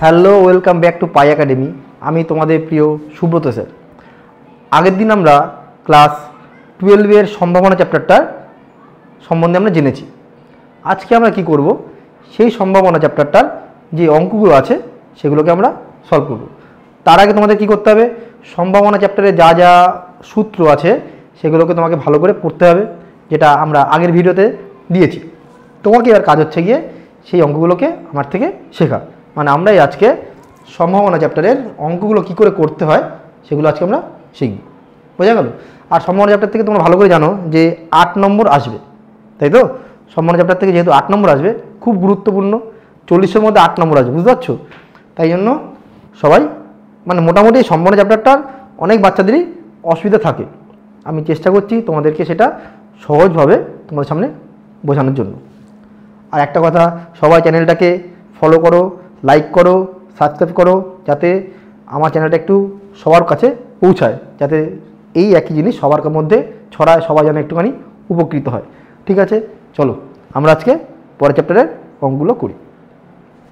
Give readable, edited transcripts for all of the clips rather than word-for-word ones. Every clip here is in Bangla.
Hello, welcome back to pi academy. আমি তোমাদের প্রিয় সুব্রত স্যার। আগের দিন আমরা ক্লাস 12-এর সম্ভাবনা চ্যাপ্টারটার সম্বন্ধে আমরা জেনেছি। আজকে আমরা কি করব, সেই সম্ভাবনা চ্যাপ্টারটার যে অঙ্কগুলো আছে সেগুলোকে আমরা সলভ করব। তার আগে তোমাদের কি করতে হবে, সম্ভাবনা চ্যাপ্টারে যা যা সূত্র আছে সেগুলোকে তোমাকে ভালো করে পড়তে হবে, যেটা আমরা আগের ভিডিওতে দিয়েছি। তোমাকে এবার কাজ হচ্ছে গিয়ে সেই অঙ্কগুলোকে আমার থেকে শেখা। মানে আমরাই আজকে সম্ভাবনা চ্যাপ্টারের অঙ্কগুলো কি করে করতে হয় সেগুলো আজকে আমরা শিখব। বোঝা গেল? আর সম্ভাবনা চ্যাপ্টার থেকে তোমরা ভালো করে জানো যে 8 নম্বর আসবে, তাই তো? সম্ভাবনা চ্যাপ্টার থেকে যেহেতু 8 নম্বর আসবে, খুব গুরুত্বপূর্ণ, 40-এর মধ্যে 8 নম্বর আসবে, বুঝতে পারছো? তাই জন্য সবাই মানে মোটামুটি সম্ভাবনা চ্যাপ্টারটার অনেক বাচ্চাদেরই অসুবিধা থাকে। আমি চেষ্টা করছি তোমাদেরকে সেটা সহজভাবে তোমাদের সামনে বোঝানোর জন্য। আর একটা কথা, সবাই চ্যানেলটাকে ফলো করো, লাইক করো, সাবস্ক্রাইব করো, যাতে আমার চ্যানেলটা একটু সবার কাছে পৌঁছায়, যাতে এই একই জিনিস সবার মধ্যে ছড়ায়, সবাই যেন একটুখানি উপকৃত হয়। ঠিক আছে, চলো আমরা আজকে পরের চ্যাপ্টারের অঙ্কগুলো করি,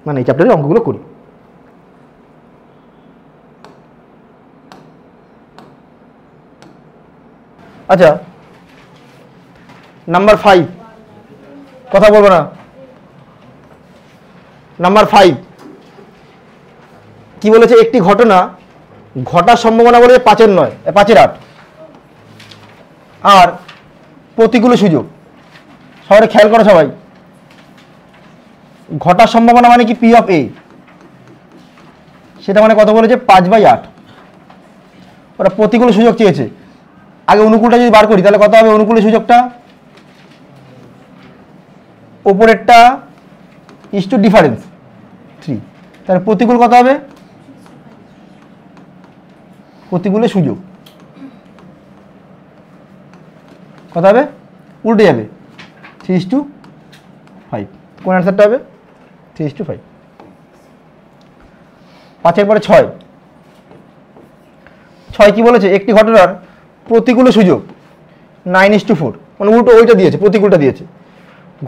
মানে এই চ্যাপ্টারের অঙ্কগুলো করি। আচ্ছা, নাম্বার 5, কথা বলবো না। নাম্বার 5 কি বলেছে, একটি ঘটনা ঘটার সম্ভাবনা বলে 5-এর 9, 5-এর 8 আর প্রতিকূল সুযোগ। সবাই খেয়াল করো, সবাই ঘটার সম্ভাবনা মানে কি পি অফ এ, সেটা মানে কত বলেছে 5/8। ওরা প্রতিকূল সুযোগ চেয়েছে। আগে অনুকূলটা যদি বার করি তাহলে কত হবে, অনুকূল সুযোগটা ওপরেরটা ইস টু ডিফারেন্স 3, তাহলে প্রতিকূল কত হবে, প্রতিকূলের সুযোগ কত হবে, উল্টে যাবে 3:5। কোন অ্যান্সারটা হবে 3:5। 5-এর পরে 6 কি বলেছে, একটি ঘটনার প্রতিকূল সুযোগ 9:4, মানে উল্টো ওইটা দিয়েছে, প্রতিকূলটা দিয়েছে।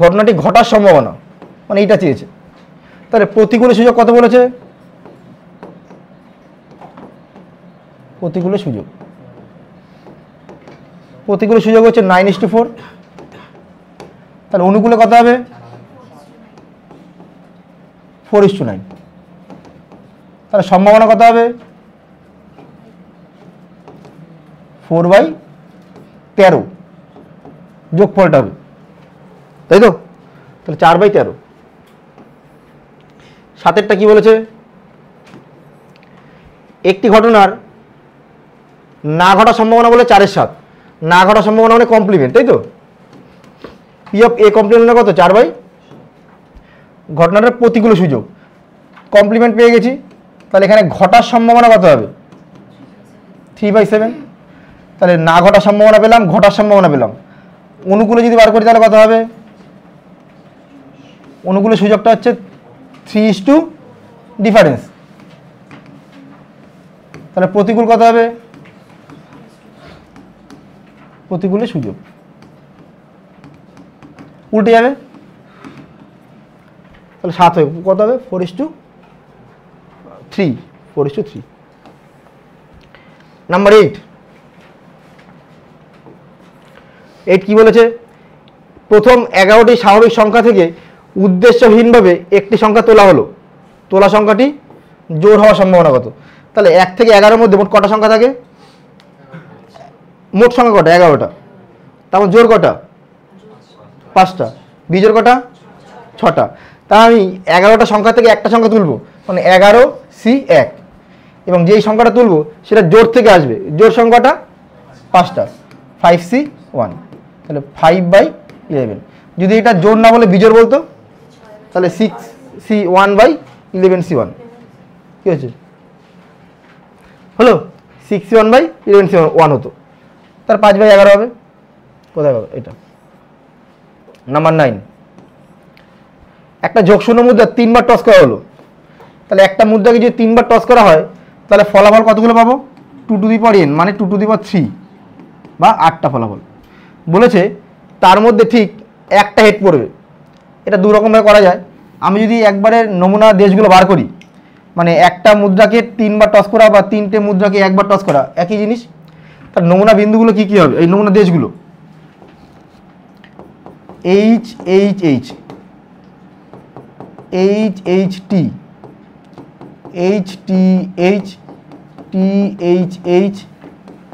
ঘটনাটি ঘটার সম্ভাবনা মানে এইটা চেয়েছে, তাহলে প্রতিকূল সুযোগ কত বলেছে, প্রতিকূল সুযোগ হচ্ছে 9:4, তাহলে অনুকূলে কত হবে 4:9, তাহলে সম্ভাবনা কত হবে 4/13, যোগফলটা হবে, তাই তো? তাহলে 4/13। 7-এরটা কি বলেছে, একটি ঘটনার না ঘটার সম্ভাবনা বলে 4-এর 7, না ঘটার সম্ভাবনা মানে কমপ্লিমেন্ট, তাই তো? পি অফ এ কমপ্লিমেন্ট কত 4/, ঘটনাটার প্রতিকূল সুযোগ কমপ্লিমেন্ট পেয়ে গেছি, তাহলে এখানে ঘটার সম্ভাবনা কত হবে 3/7। তাহলে না ঘটার সম্ভাবনা পেলাম, ঘটার সম্ভাবনা পেলাম। অনুকূলে যদি বার করি তাহলে কত হবে, অনুকূলের সুযোগটা হচ্ছে 3 ডিফারেন্স, তাহলে প্রতিকূল কত হবে, প্রতিকূলের সুযোগ উল্টে যাবে, তাহলে 7 হয়ে কত হবে 4:3। নাম্বার 8 কি বলেছে, প্রথম 11টি স্বাভাবিক সংখ্যা থেকে উদ্দেশ্যহীনভাবে একটি সংখ্যা তোলা হলো, তোলা সংখ্যাটি জোড় হওয়ার সম্ভাবনা কত? তাহলে 1 থেকে 11-এর মধ্যে মোট কটা সংখ্যা থাকে, মোট সংখ্যা কটা 11টা, তারপর জোড় কটা 5টা, বিজোড় কটা 6টা। তা আমি 11টা সংখ্যা থেকে একটা সংখ্যা তুলব, মানে 11C1, এবং যেই সংখ্যাটা তুলব সেটা জোড় থেকে আসবে, জোড় সংখ্যাটা 5টা, 5C1, তাহলে 5/11। যদি এটা জোড় না বলে বিজোড় বলতো তাহলে 6C1/11C1 কি হয়েছে, হলো 6C1/11C1 হতো, তার 5/11 হবে। কোথায় হবে এটা? নাম্বার 9, একটা যোগশূন্য মুদ্রা 3বার টস করা হলো, তাহলে একটা মুদ্রাকে যদি 3বার টস করা হয় তাহলে ফলাফল কতগুলো পাবো, 2n, মানে 2/3 বা 8টা ফলাফল বলেছে। তার মধ্যে ঠিক একটা হেড পড়বে। এটা দু রকমভাবে করা যায়। আমি যদি একবারে নমুনা দেশগুলো বার করি, মানে একটা মুদ্রাকে 3বার টস করা বা 3টে মুদ্রাকে একবার টস করা একই জিনিস। তার নমুনা বিন্দুগুলো কি কি হবে, এই নমুনা দেশগুলো H H H H H T H T H T H H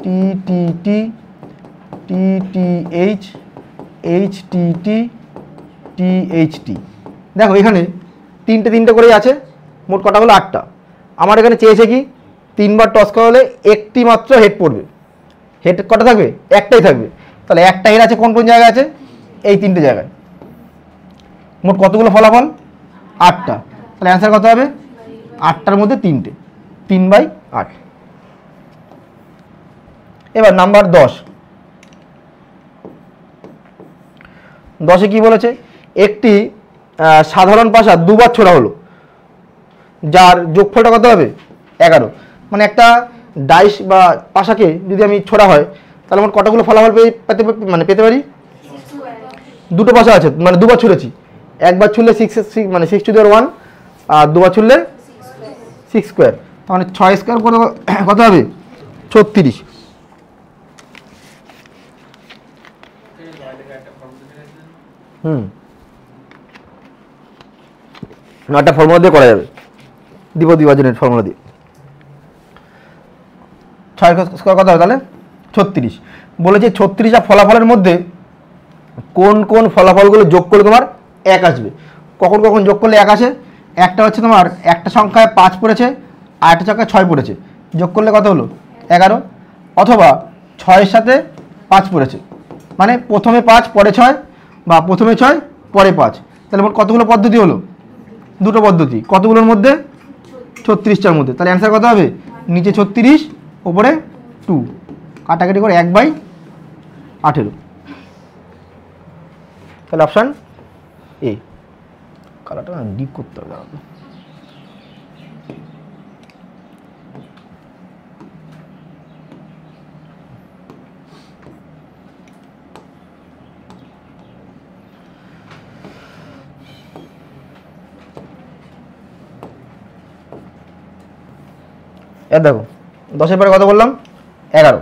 T T T T T H H T T T H T. দেখো এখানে তিনটে করেই আছে, মোট কটা হলো 8টা। আমার এখানে চেয়েছে কি 3বার টস করা হলে একটি মাত্র হেড পড়বে। হেড কটা থাকবে, একটাই থাকবে। তাহলে একটা হেড আছে কোন কোন জায়গায় আছে, এই 3টে জায়গায়। মোট কতগুলো ফলাফল, 8টা। তাহলে অ্যান্সার কত হবে, 8টার মধ্যে 3টে, 3/8। এবার নাম্বার 10 কি বলেছে, একটি সাধারণ পাশা 2বার ছোড়া হলো, যার যোগফলটা কত হবে 11। মানে একটা ডাইস বা পাশাকে যদি আমি ছোড়া হয় তাহলে আমার কতগুলো ফলাফল পেতে পারি, দুটো পাশা আছে মানে 2বার ছুড়েছি, একবার ছুড়লে 6 মানে 6 to the power 1, R 2বার ছুড়লে 6 square, মানে 6 স্কোয়ার কত হবে 36। একটা ফর্মুলা দিয়ে করা যাবে, দ্বিভাজনের ফর্মুলা দিয়ে। 6 স্কোয়ার কত হবে তাহলে 36। বলেছে 36টা ফলাফলের মধ্যে কোন কোন ফলাফলগুলো যোগ করলে তোমার 1 আসবে। কখন কখন যোগ করলে 1 আসে, একটা হচ্ছে তোমার একটা সংখ্যায় 5 পড়েছে আর একটা সংখ্যায় 6 পড়েছে, যোগ করলে কত হলো 11। অথবা 6-এর সাথে 5 পড়েছে, মানে প্রথমে 5 পরে 6 বা প্রথমে 6 পরে 5। তাহলে মোট কতগুলো পদ্ধতি হলো, দুটো পদ্ধতি। কতগুলোর মধ্যে, 36টার মধ্যে। তাহলে অ্যান্সার কত হবে, নিচে 36 ওপরে 2, কাটাকাটি করে 1/18। তাহলে অপশান এ। কালারটা না ডিপ করতে হবে। এর দেখো 10-এর পরে কত বললাম 11।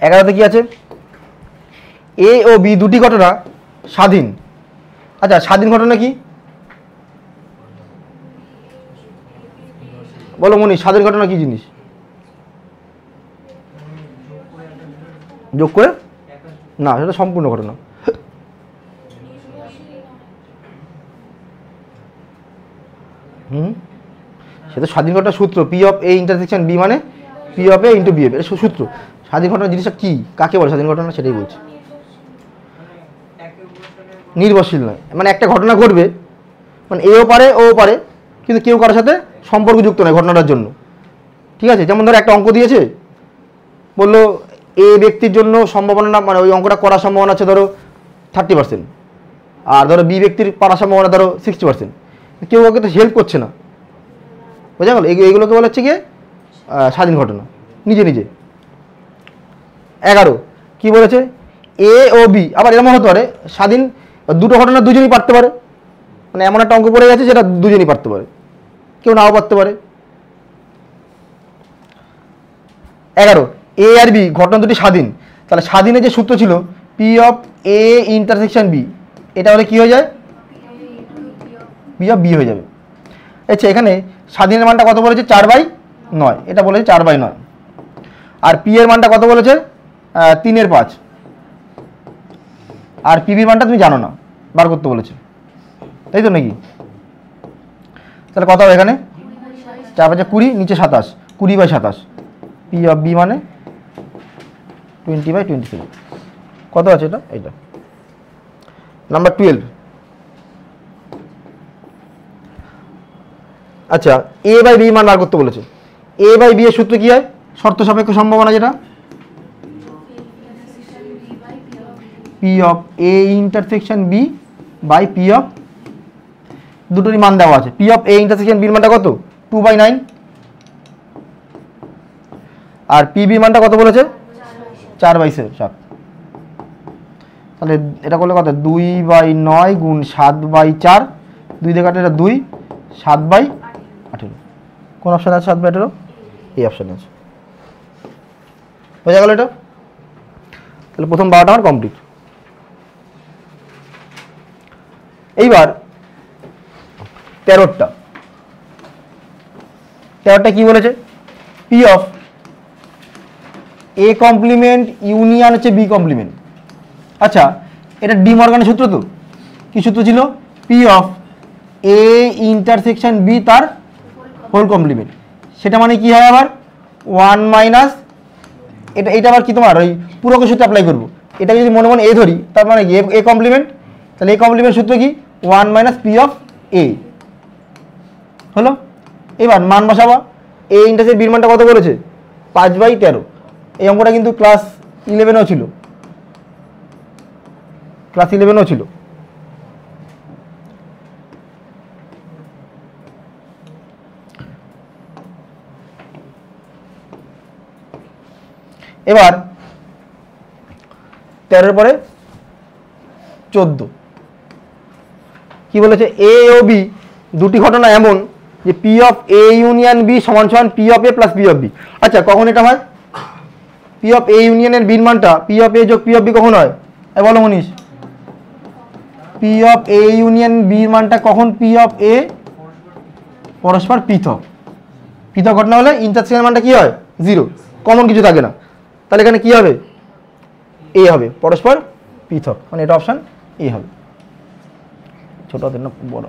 11তে কি আছে, এ ও বি দুটি ঘটনা স্বাধীন। আচ্ছা স্বাধীন ঘটনা কি বলো মনি, স্বাধীন ঘটনা কি জিনিস, যোগ করে না, সেটা সম্পূর্ণ ঘটনা। সেটা স্বাধীন ঘটনার সূত্র P of A intersection B মানে P of A into B F, এটা সূত্র। স্বাধীন ঘটনা জিনিসটা কি, কাকে বলে স্বাধীন ঘটনা, সেটাই বলছি। নির্ভরশীল নয়, মানে একটা ঘটনা ঘটবে, মানে এও পারে ও পারে, কিন্তু কেউ কারোর সাথে সম্পর্কযুক্ত নয় ঘটনাটার জন্য। ঠিক আছে, যেমন ধরো একটা অঙ্ক দিয়েছে, বললো এ ব্যক্তির জন্য সম্ভাবনা, মানে ওই অঙ্কটা করার সম্ভাবনা আছে ধরো 30%, আর ধরো বি ব্যক্তির পারার সম্ভাবনা ধরো 60%। কেউ ওকে তো হেল্প করছে না, বোঝা গেল। এইগুলোকে বলা হচ্ছে গিয়ে স্বাধীন ঘটনা, নিজে নিজে। 11 কি বলেছে, এ ও বি, আবার এরকম হতে পারে স্বাধীন দুটো ঘটনা দুজনই পারতে পারে, মানে এমন একটা অঙ্ক পড়ে গেছে যেটা দুজনই পারতে পারে, কেউ নাও পারতে পারে। 11 এ আর বি ঘটনা দুটি স্বাধীন, তাহলে স্বাধীনের যে সূত্র ছিল P of A intersection B, এটা হলে কি হয়ে যায়, পি অফ বি হয়ে যাবে। আচ্ছা এখানে স্বাধীনের মানটা কত বলেছে 4/9, এটা বলেছে 4/9। আর পি এর মানটা কত বলেছে 3/5। আর পিবির মানটা তুমি জানো না, বার করতে বলেছে, তাই তো নাকি। তাহলে কত হবে এখানে 4/5 20, নিচে 27, 20/27। পি অফ বি মানে 20/27। কত আছে এটা, এইটা। নাম্বার 12। আচ্ছা এ বাই বি মান বার করতে বলেছে। এ বাই বি এর সূত্র কি হয়, শর্ত সাপেক্ষ সম্ভাবনা, যেটা P of A intersection B by P of, দুটোরই মান দেওয়া আছে। পি অফ এ ইন্টারসেকশন বির মানটা কত 2/9, আর পি বির মানটা কত বলেছে 4/7। তাহলে এটা করলে কত 2/9 গুণ 7/4, 2 দিয়ে কাটলে এটা 2, 7/8। 18। কোন অপশানে আছে 7 বাই 18? এই অপশানে আছে। বোঝা গেল এটা? তাহলে প্রথম 12টা আমার কমপ্লিট। এইবার 13টা কি বলেছে? P of A complement union হচ্ছে বি কমপ্লিমেন্ট। আচ্ছা, এটা ডি মর্গানের সূত্র তো। কি সূত্র ছিল? P of A intersection B তার হোল কমপ্লিমেন্ট। সেটা মানে কি হয় আবার 1 মাইনাস এটা আবার কি তোমার ওই পুরোকে সূত্রে অ্যাপ্লাই করবো। এটাকে যদি মনে মনে এ ধরি, তার মানে কি এ কমপ্লিমেন্ট। তাহলে এ কমপ্লিমেন্ট সূত্র কি 1 মাইনাস পি অফ এ হলো। এবার মান বসাবা। এ ইন্টারসেক্ট বির মানটা কত বলেছে? 5 বাই 13। এই অঙ্কটা কিন্তু ক্লাস 11ও ছিল, এবার 13 পরে 14 কি বলেছে? এ ও বি দুটি ঘটনা এমন যে P of A union B সমান সমান P of A plus P of B. আচ্ছা, কখন এটা হয়? পি অফ এ ইউনিয়নের বির মানটা পি অফ এ যোগ পি অফ বি কখন হয়? বলো মনীষ। পি অফ এ ইউনিয়ন বির মানটা কখন পি অফ এ পরস্পর পৃথক ঘটনা হলে ইন্টারসেকশনের মানটা কি হয়? 0, কমন কিছু থাকে না। তাহলে এখানে কি হবে? এ হবে পরস্পর পৃথক, মানে এটা অপশন এ হবে। ছোট হাতের না বড়?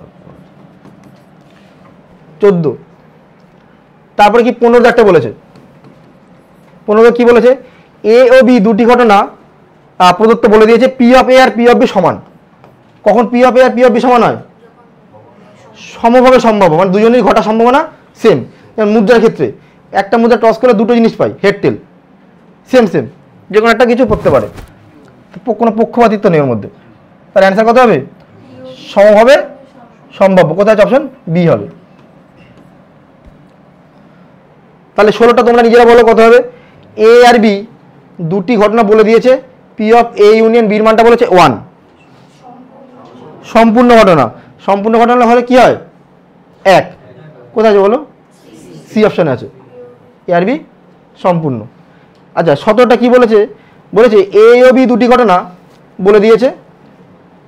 14। তারপরে কি 15 একটা বলেছে? 15 কি বলেছে? এ ও বি দুটি ঘটনা প্রদত্ত বলে দিয়েছে পি অফ এ আর পি অফ বি সমান। কখন পি অফ এ আর পি অফ বি সমান হয়? সমভাবে সম্ভব, মানে দুজনেরই ঘটা সম্ভাবনা সেম। যেমন মুদ্রার ক্ষেত্রে একটা মুদ্রা টস করলে দুটো জিনিস পাই, হেড টেল সেম, যে কোনো একটা কিছু পড়তে পারে, কোনো পক্ষপাতিত্ব নেই ওর মধ্যে। তার অ্যান্সার কত হবে? সমভাবে সম্ভাব্য। কোথায় আছে? অপশন বি হবে। তাহলে 16টা তোমরা নিজেরা বলো কত হবে? এ আর বি দুটি ঘটনা বলে দিয়েছে পি অফ এ ইউনিয়ন বির মানটা বলেছে 1। সম্পূর্ণ ঘটনা হলে কি হয়? 1। কোথায় আছে বলো? সি অপশানে আছে, এ আর বি সম্পূর্ণ। আচ্ছা, 17টা কি বলেছে? এ ও বি দুটি ঘটনা বলে দিয়েছে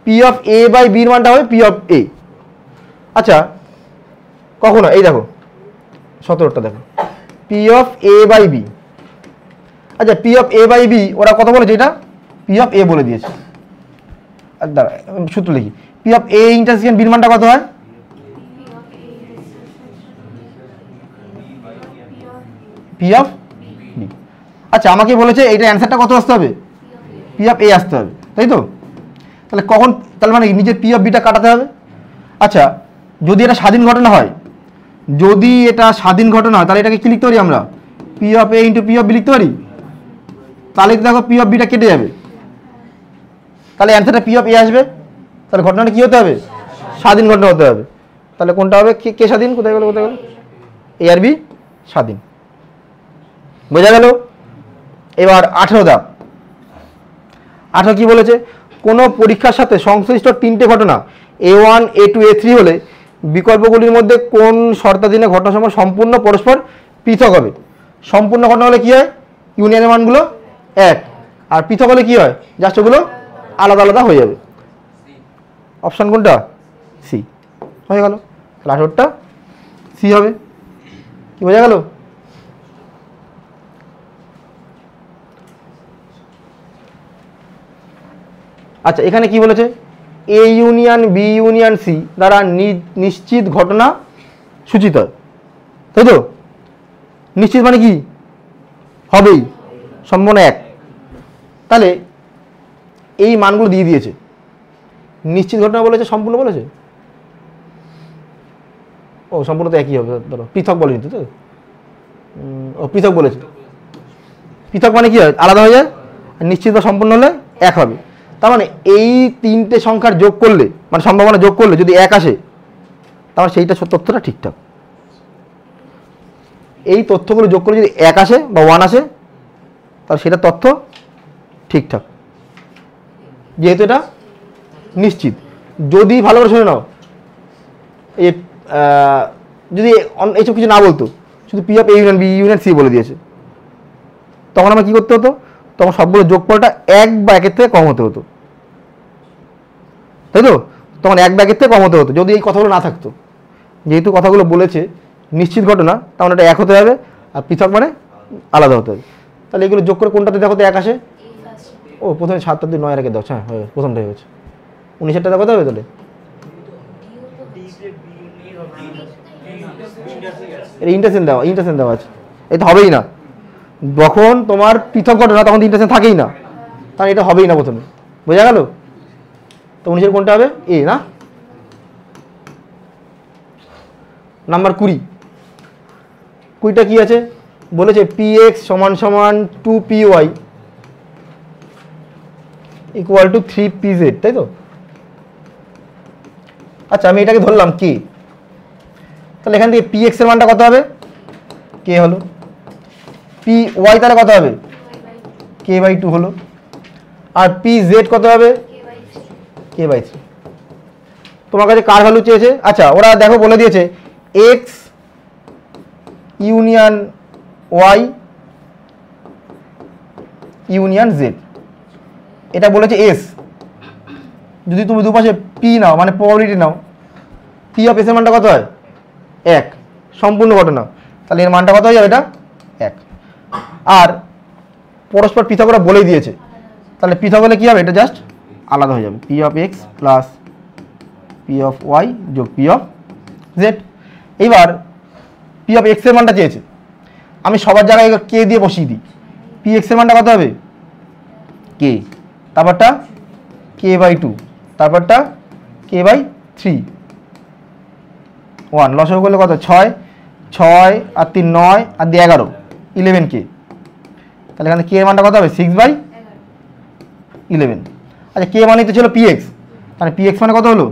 পি অফ এ বাই বির মানটা হবে পি অফ এ। আচ্ছা, কখনো এই দেখো 17টা দেখো, P of A by B. আচ্ছা, P of A by B ওরা কত বলেছে? এটা পি অফ এ বলে দিয়েছে। দাঁড়া, সূত্র লিখি। পি অফ এ ইন্টারসেকশন বির মানটা কত হয়? P of B. আচ্ছা, আমাকে বলেছে এইটা অ্যান্সারটা কত আসতে হবে? পি অফ এ আসতে হবে, তাই তো? তাহলে কখন, তাহলে মানে নিজের পি অফ বিটা কাটাতে হবে। আচ্ছা, যদি এটা স্বাধীন ঘটনা হয়, তাহলে এটাকে কি লিখতে পারি আমরা? P of A into P of B লিখতে পারি। তাহলে দেখো পি অফ বিটা কেটে যাবে, তাহলে অ্যান্সারটা পি অফ এ আসবে। তাহলে ঘটনাটা কি হতে হবে? স্বাধীন ঘটনা হতে হবে। তাহলে কোনটা হবে? কে স্বাধীন? কোথায় গেল? এ আর বি স্বাধীন। বোঝা গেল? এবার 18 দাও। 18 কি বলেছে? কোনো পরীক্ষার সাথে সংশ্লিষ্ট 3টে ঘটনা A1, A2, A3 হলে বিকল্পগুলির মধ্যে কোন শর্তাধীনে ঘটনাসমূহ সম্পূর্ণ পরস্পর পৃথক হবে? সম্পূর্ণ ঘটনা হলে কি হয়? ইউনিয়নের মানগুলো 1, আর পৃথক হলে কি হয়? জাস্ট ওগুলো আলাদা আলাদা হয়ে যাবে। অপশান কোনটা? সি। হয়ে গেল। তাহলে 18টা সি হবে। কি বোঝা গেল? আচ্ছা, এখানে কি বলেছে? A union B union C দ্বারা নিশ্চিত ঘটনা সূচিত হয়, তাই তো? নিশ্চিত মানে কি হবেই, সম্ভাবনা 1। তাহলে এই মানগুলো দিয়ে দিয়েছে। নিশ্চিত ঘটনা বলেছে, সম্পূর্ণ বলেছে? ও, সম্পূর্ণ তো একই হবে। ধরো পৃথক বলেনি তো? ও, পৃথক বলেছে। পৃথক মানে কি হয়? আলাদা হয়ে যায়। আর নিশ্চিত বা সম্পূর্ণ হলে 1 হবে। তার মানে এই 3টে সংখ্যার যোগ করলে, মানে সম্ভাবনা যোগ করলে যদি 1 আসে, তাহলে সেইটা তথ্যটা ঠিকঠাক। এই তথ্যগুলো যোগ করে যদি 1 আসে বা 1 আসে, তাহলে সেটা তথ্য ঠিকঠাক, যেহেতু এটা নিশ্চিত। যদি ভালো করে শুনে নাও, এই যদি এইসব কিছু না বলতো, শুধু P of A union B union C বলে দিয়েছে, তখন আমার কী করতে হতো? তখন সবগুলো যোগফলটা 1 বা 1-এর থেকে কম হতে হতো, তাই তো? তখন 1 বা 1-এর থেকে কম হতে হতো যদি এই কথাগুলো না থাকতো। যেহেতু কথাগুলো বলেছে নিশ্চিত ঘটনা, তখন এটা 1 হতে হবে, আর পৃথক মানে আলাদা হতে হবে। তাহলে এগুলো যোগ করে কোনটাতে দেখো তো 1 আসে? ও প্রথমে 7 দিয়ে 9 রেখে দাও। হ্যাঁ হয়ে প্রথমটাই হয়েছে। 19-এরটা দেখো তো হবে তাহলে। এটা ইন্টারসেন দেওয়া আছে, এটা হবেই না। যখন তোমার পৃথক ঘটনা তখন ইন্টারসেন থাকেই না, তাহলে এটা হবেই না প্রথমে। বোঝা গেল? তো 19-এর কোনটা হবে? এ না। নাম্বার 20টা কি আছে বলেছে? px = 2py = 3pz, তাই তো? আচ্ছা আমি এটাকে ধরলাম কে, তাহলে এখান থেকে px এর মানটা কত হবে? কে হলো। py তাহলে কত হবে? k/2 হলো। আর pz কত হবে? k/3। তোমার কাছে কার ভ্যালু চেয়েছে? আচ্ছা ওরা দেখো বলে দিয়েছে x union y union z, এটা বলেছে s। যদি তুমি দুপাশে p নাও মানে probability now, p of s এর মানটা কত হয়? 1 সম্পূর্ণ ঘটনা, তাহলে এর মানটা কত হয়ে যাবে? এটা 1। আর পরস্পর পৃথক ওরা বলেই দিয়েছে, তাহলে পৃথক হলে কী হবে? এটা জাস্ট আলাদা হয়ে যাবে। p of x plus p of y যোগ p অফ z। এইবার p অফ x এর মানটা চেয়েছে, আমি সবার জায়গায় k দিয়ে বসিয়ে দিই। p x এর মানটা কত হবে? k, তারপরটা k/2, তারপরটা k/3। 1 লসাগু করলে কত? 6 আর 3 9 আর 2 11, 11k। তাহলে এখানে k এর মানটা কত হবে? 6/11। আচ্ছা k মানে তো ছিল px, মানে px মানে কত হলো?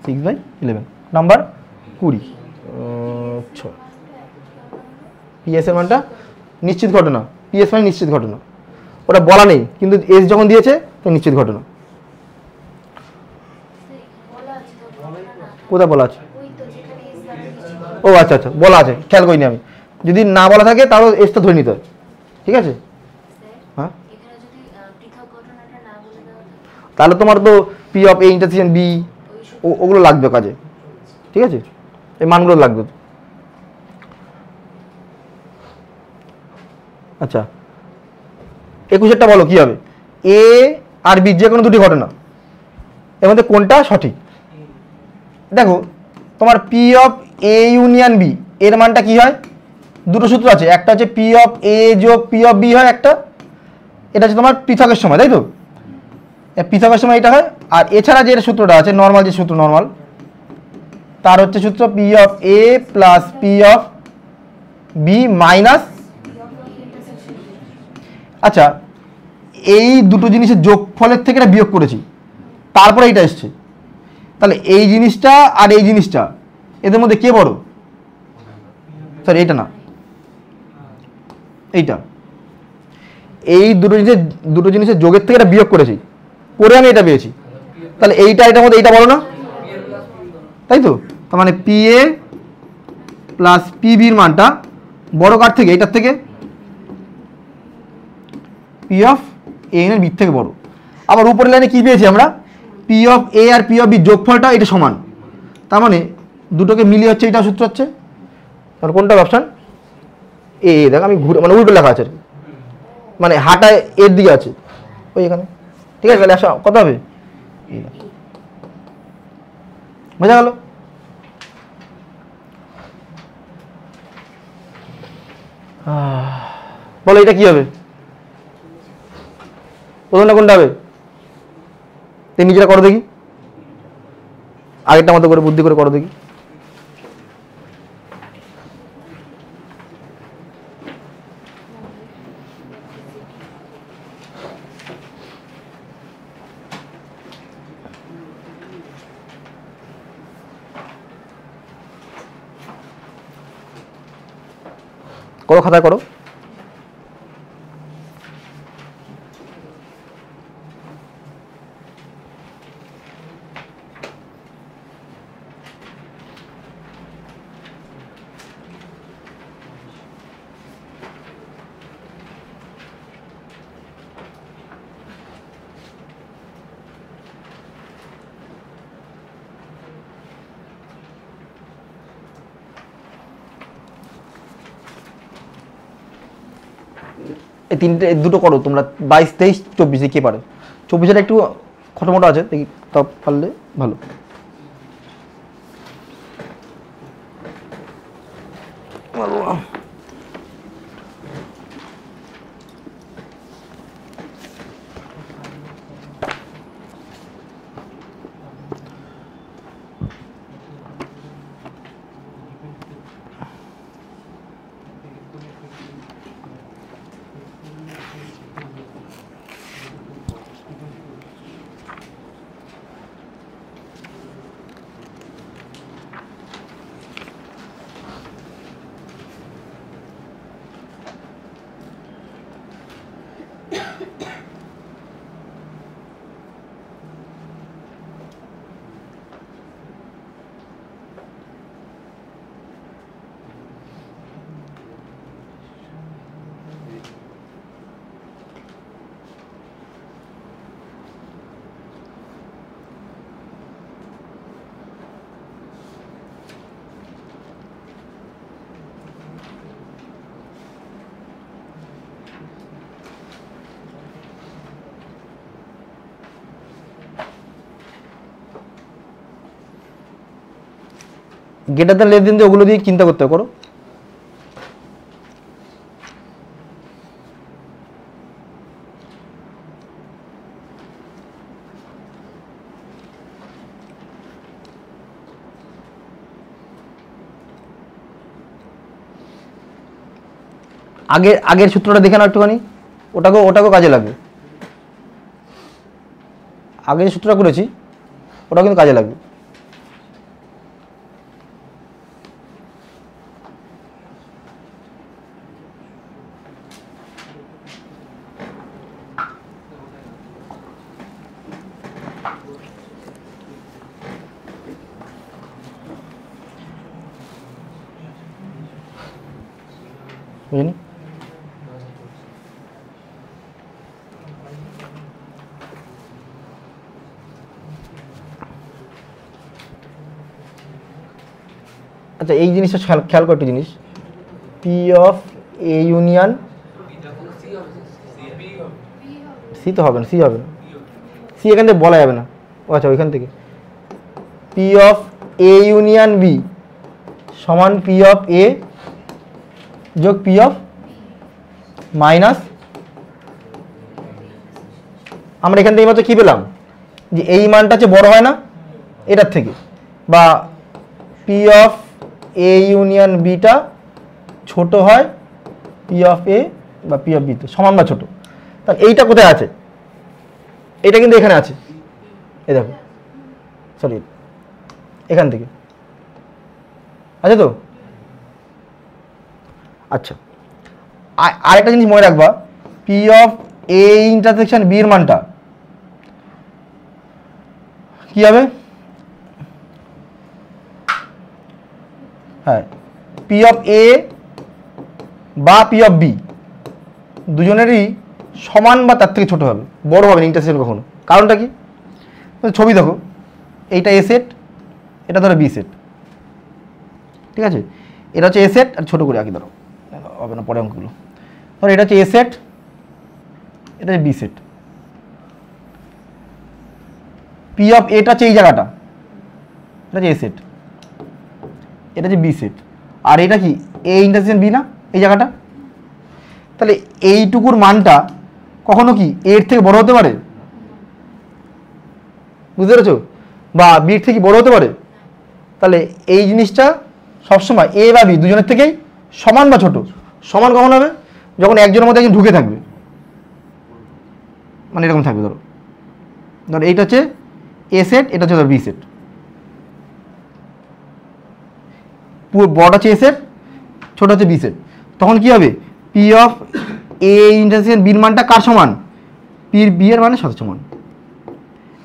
6/11। নাম্বার 20 ps এর মানটা নিশ্চিত ঘটনা। ps মানে নিশ্চিত ঘটনা, ওটা বলা নেই, কিন্তু s যখন দিয়েছে তো নিশ্চিত ঘটনা। কোথায় বলা আছে? ও আচ্ছা আচ্ছা বলা আছে, খেয়াল করিনি আমি। যদি না বলা থাকে তাহলে এসটা ধরে নিতে হয়, ঠিক আছে? হ্যাঁ তাহলে তোমার তো P of A intersection B ওগুলো লাগবে কাজে, ঠিক আছে? এই মানগুলো লাগবে। আচ্ছা 21-এরটা বলো কি হবে? এ আর বি যে কোনো দুটি ঘটনা, এর মধ্যে কোনটা সঠিক? দেখো তোমার P of A union B এর মানটা কি হয়? দুটো সূত্র আছে, একটা হচ্ছে পি অফ এ যোগ পি অফ বি হয় একটা, এটা হচ্ছে তোমার পৃথকের সময়, তাই তো? পৃথকের সময় এটা হয়। আর এছাড়া যে সূত্রটা আছে নর্মাল, যে সূত্র নর্মাল, তার হচ্ছে সূত্র P of A plus P of B minus. আচ্ছা এই দুটো জিনিসের যোগফলের থেকে এটা বিয়োগ করেছি, তারপরে এইটা এসছে। তাহলে এই জিনিসটা আর এই জিনিসটা এদের মধ্যে কে বড়? সরি এইটা না, এইটা। এই দুটো জিনিসের যোগের থেকে এটা বিয়োগ করেছি, করে আমি এটা পেয়েছি। তাহলে এইটা এটার মধ্যে এইটা বড় না, তাই তো? তার মানে পি এ প্লাস পি বির মানটা বড় কার থেকে? এইটার থেকে, পি অফ এ এর বির থেকে বড়। আবার উপরের লাইনে কি পেয়েছি আমরা? পি অফ এ আর পি অফ বি যোগফলটা এটা সমান, তার মানে দুটোকে মিলিয়ে হচ্ছে এটা সূত্র হচ্ছে। তাহলে কোনটা অপশান? এ। দেখ আমি ঘুরে মানে উল্টো লেখা আছে, মানে হাঁটায় এর দিকে আছে ওই এখানে, ঠিক আছে? তাহলে আসা কত হবে? বোঝা গেল? বলো এটা কি হবে? প্রথমটা কোনটা হবে? নিজেরা করো দেখি, আগেরটা মতো করে বুদ্ধি করে করো দেখি। করো, খাতায় করো। এই তিনটে দুটো করো তোমরা, 22, 23, 24 কে পারো। 24 একটু খটোমটো আছে, দেখি তা পারলে ভালো। গ্রেটার দ্যান লেস দেন দিয়ে ওগুলো দিয়ে চিন্তা করতে করো। আগের সূত্রটা দেখে নাও একটুখানি, ওটাকেও কাজে লাগবে। আগে যে সূত্রটা করেছি ওটা কিন্তু কাজে লাগবে। বুঝলি? আচ্ছা এই জিনিসটা খেয়াল করো একটা জিনিস, P of A union C তো হবে না, সি হবে না, সি এখান থেকে বলা যাবে না। ও আচ্ছা ওইখান থেকে P of A union B সমান পি অফ এ যোগ পি অফ মাইনাস, আমরা এখান থেকে মাত্র কী পেলাম যে এই মানটা হচ্ছে বড় হয় না এটার থেকে, বা P of A union beta ছোট হয় পি অফ এ বা পি অফ বি তো সমান বা ছোট। তাহলে এইটা কোথায় আছে? এটা কিন্তু এখানে আছে, এই দেখো, সরি এখান থেকে আছে তো। আচ্ছা আরেকটা জিনিস মনে রাখবা, P of A intersection B এর মানটা কি হবে? হ্যাঁ, পি অফ এ বা পি অফ বি দুজনেরই সমান বা তার থেকে ছোট হবে, বড় হবে না ইন্টারসেকশন কখনো। কারণটা কি? ছবি দেখো, এইটা এ সেট, এটা ধরো বি সেট, ঠিক আছে? এটা হচ্ছে এ সেট, আর ছোটো করে আঁকি ধরো, হবে না পরে অঙ্কগুলো। ধরো এটা হচ্ছে এ সেট, এটা হচ্ছে বি সেট। পি অফ এটা হচ্ছে এই জায়গাটা, এটা হচ্ছে এ সেট, এটা হচ্ছে বি সেট, আর এটা কি এ ইন্টারসেকশন বি না এই জায়গাটা। তাহলে এইটুকুর মানটা কখনো কি এর থেকে বড় হতে পারে? বুঝতে পেরেছো? বা বির থেকে বড় হতে পারে? তাহলে এই জিনিসটা সবসময় এ বা বি দুজনের থেকেই সমান বা ছোট। সমান কখন হবে? যখন একজনের মধ্যে একজন ঢুকে থাকবে, মানে এরকম থাকবে। ধরো এইটা হচ্ছে এ সেট, এটা হচ্ছে ধরো বি সেট, পুরো বড় হচ্ছে এ সেট, ছোট হচ্ছে বি সেট। তখন কি হবে? পি অফ এ ইন্টারসেকশন বির মানটা কার সমান? পির বি এর মানের সাথে সমান।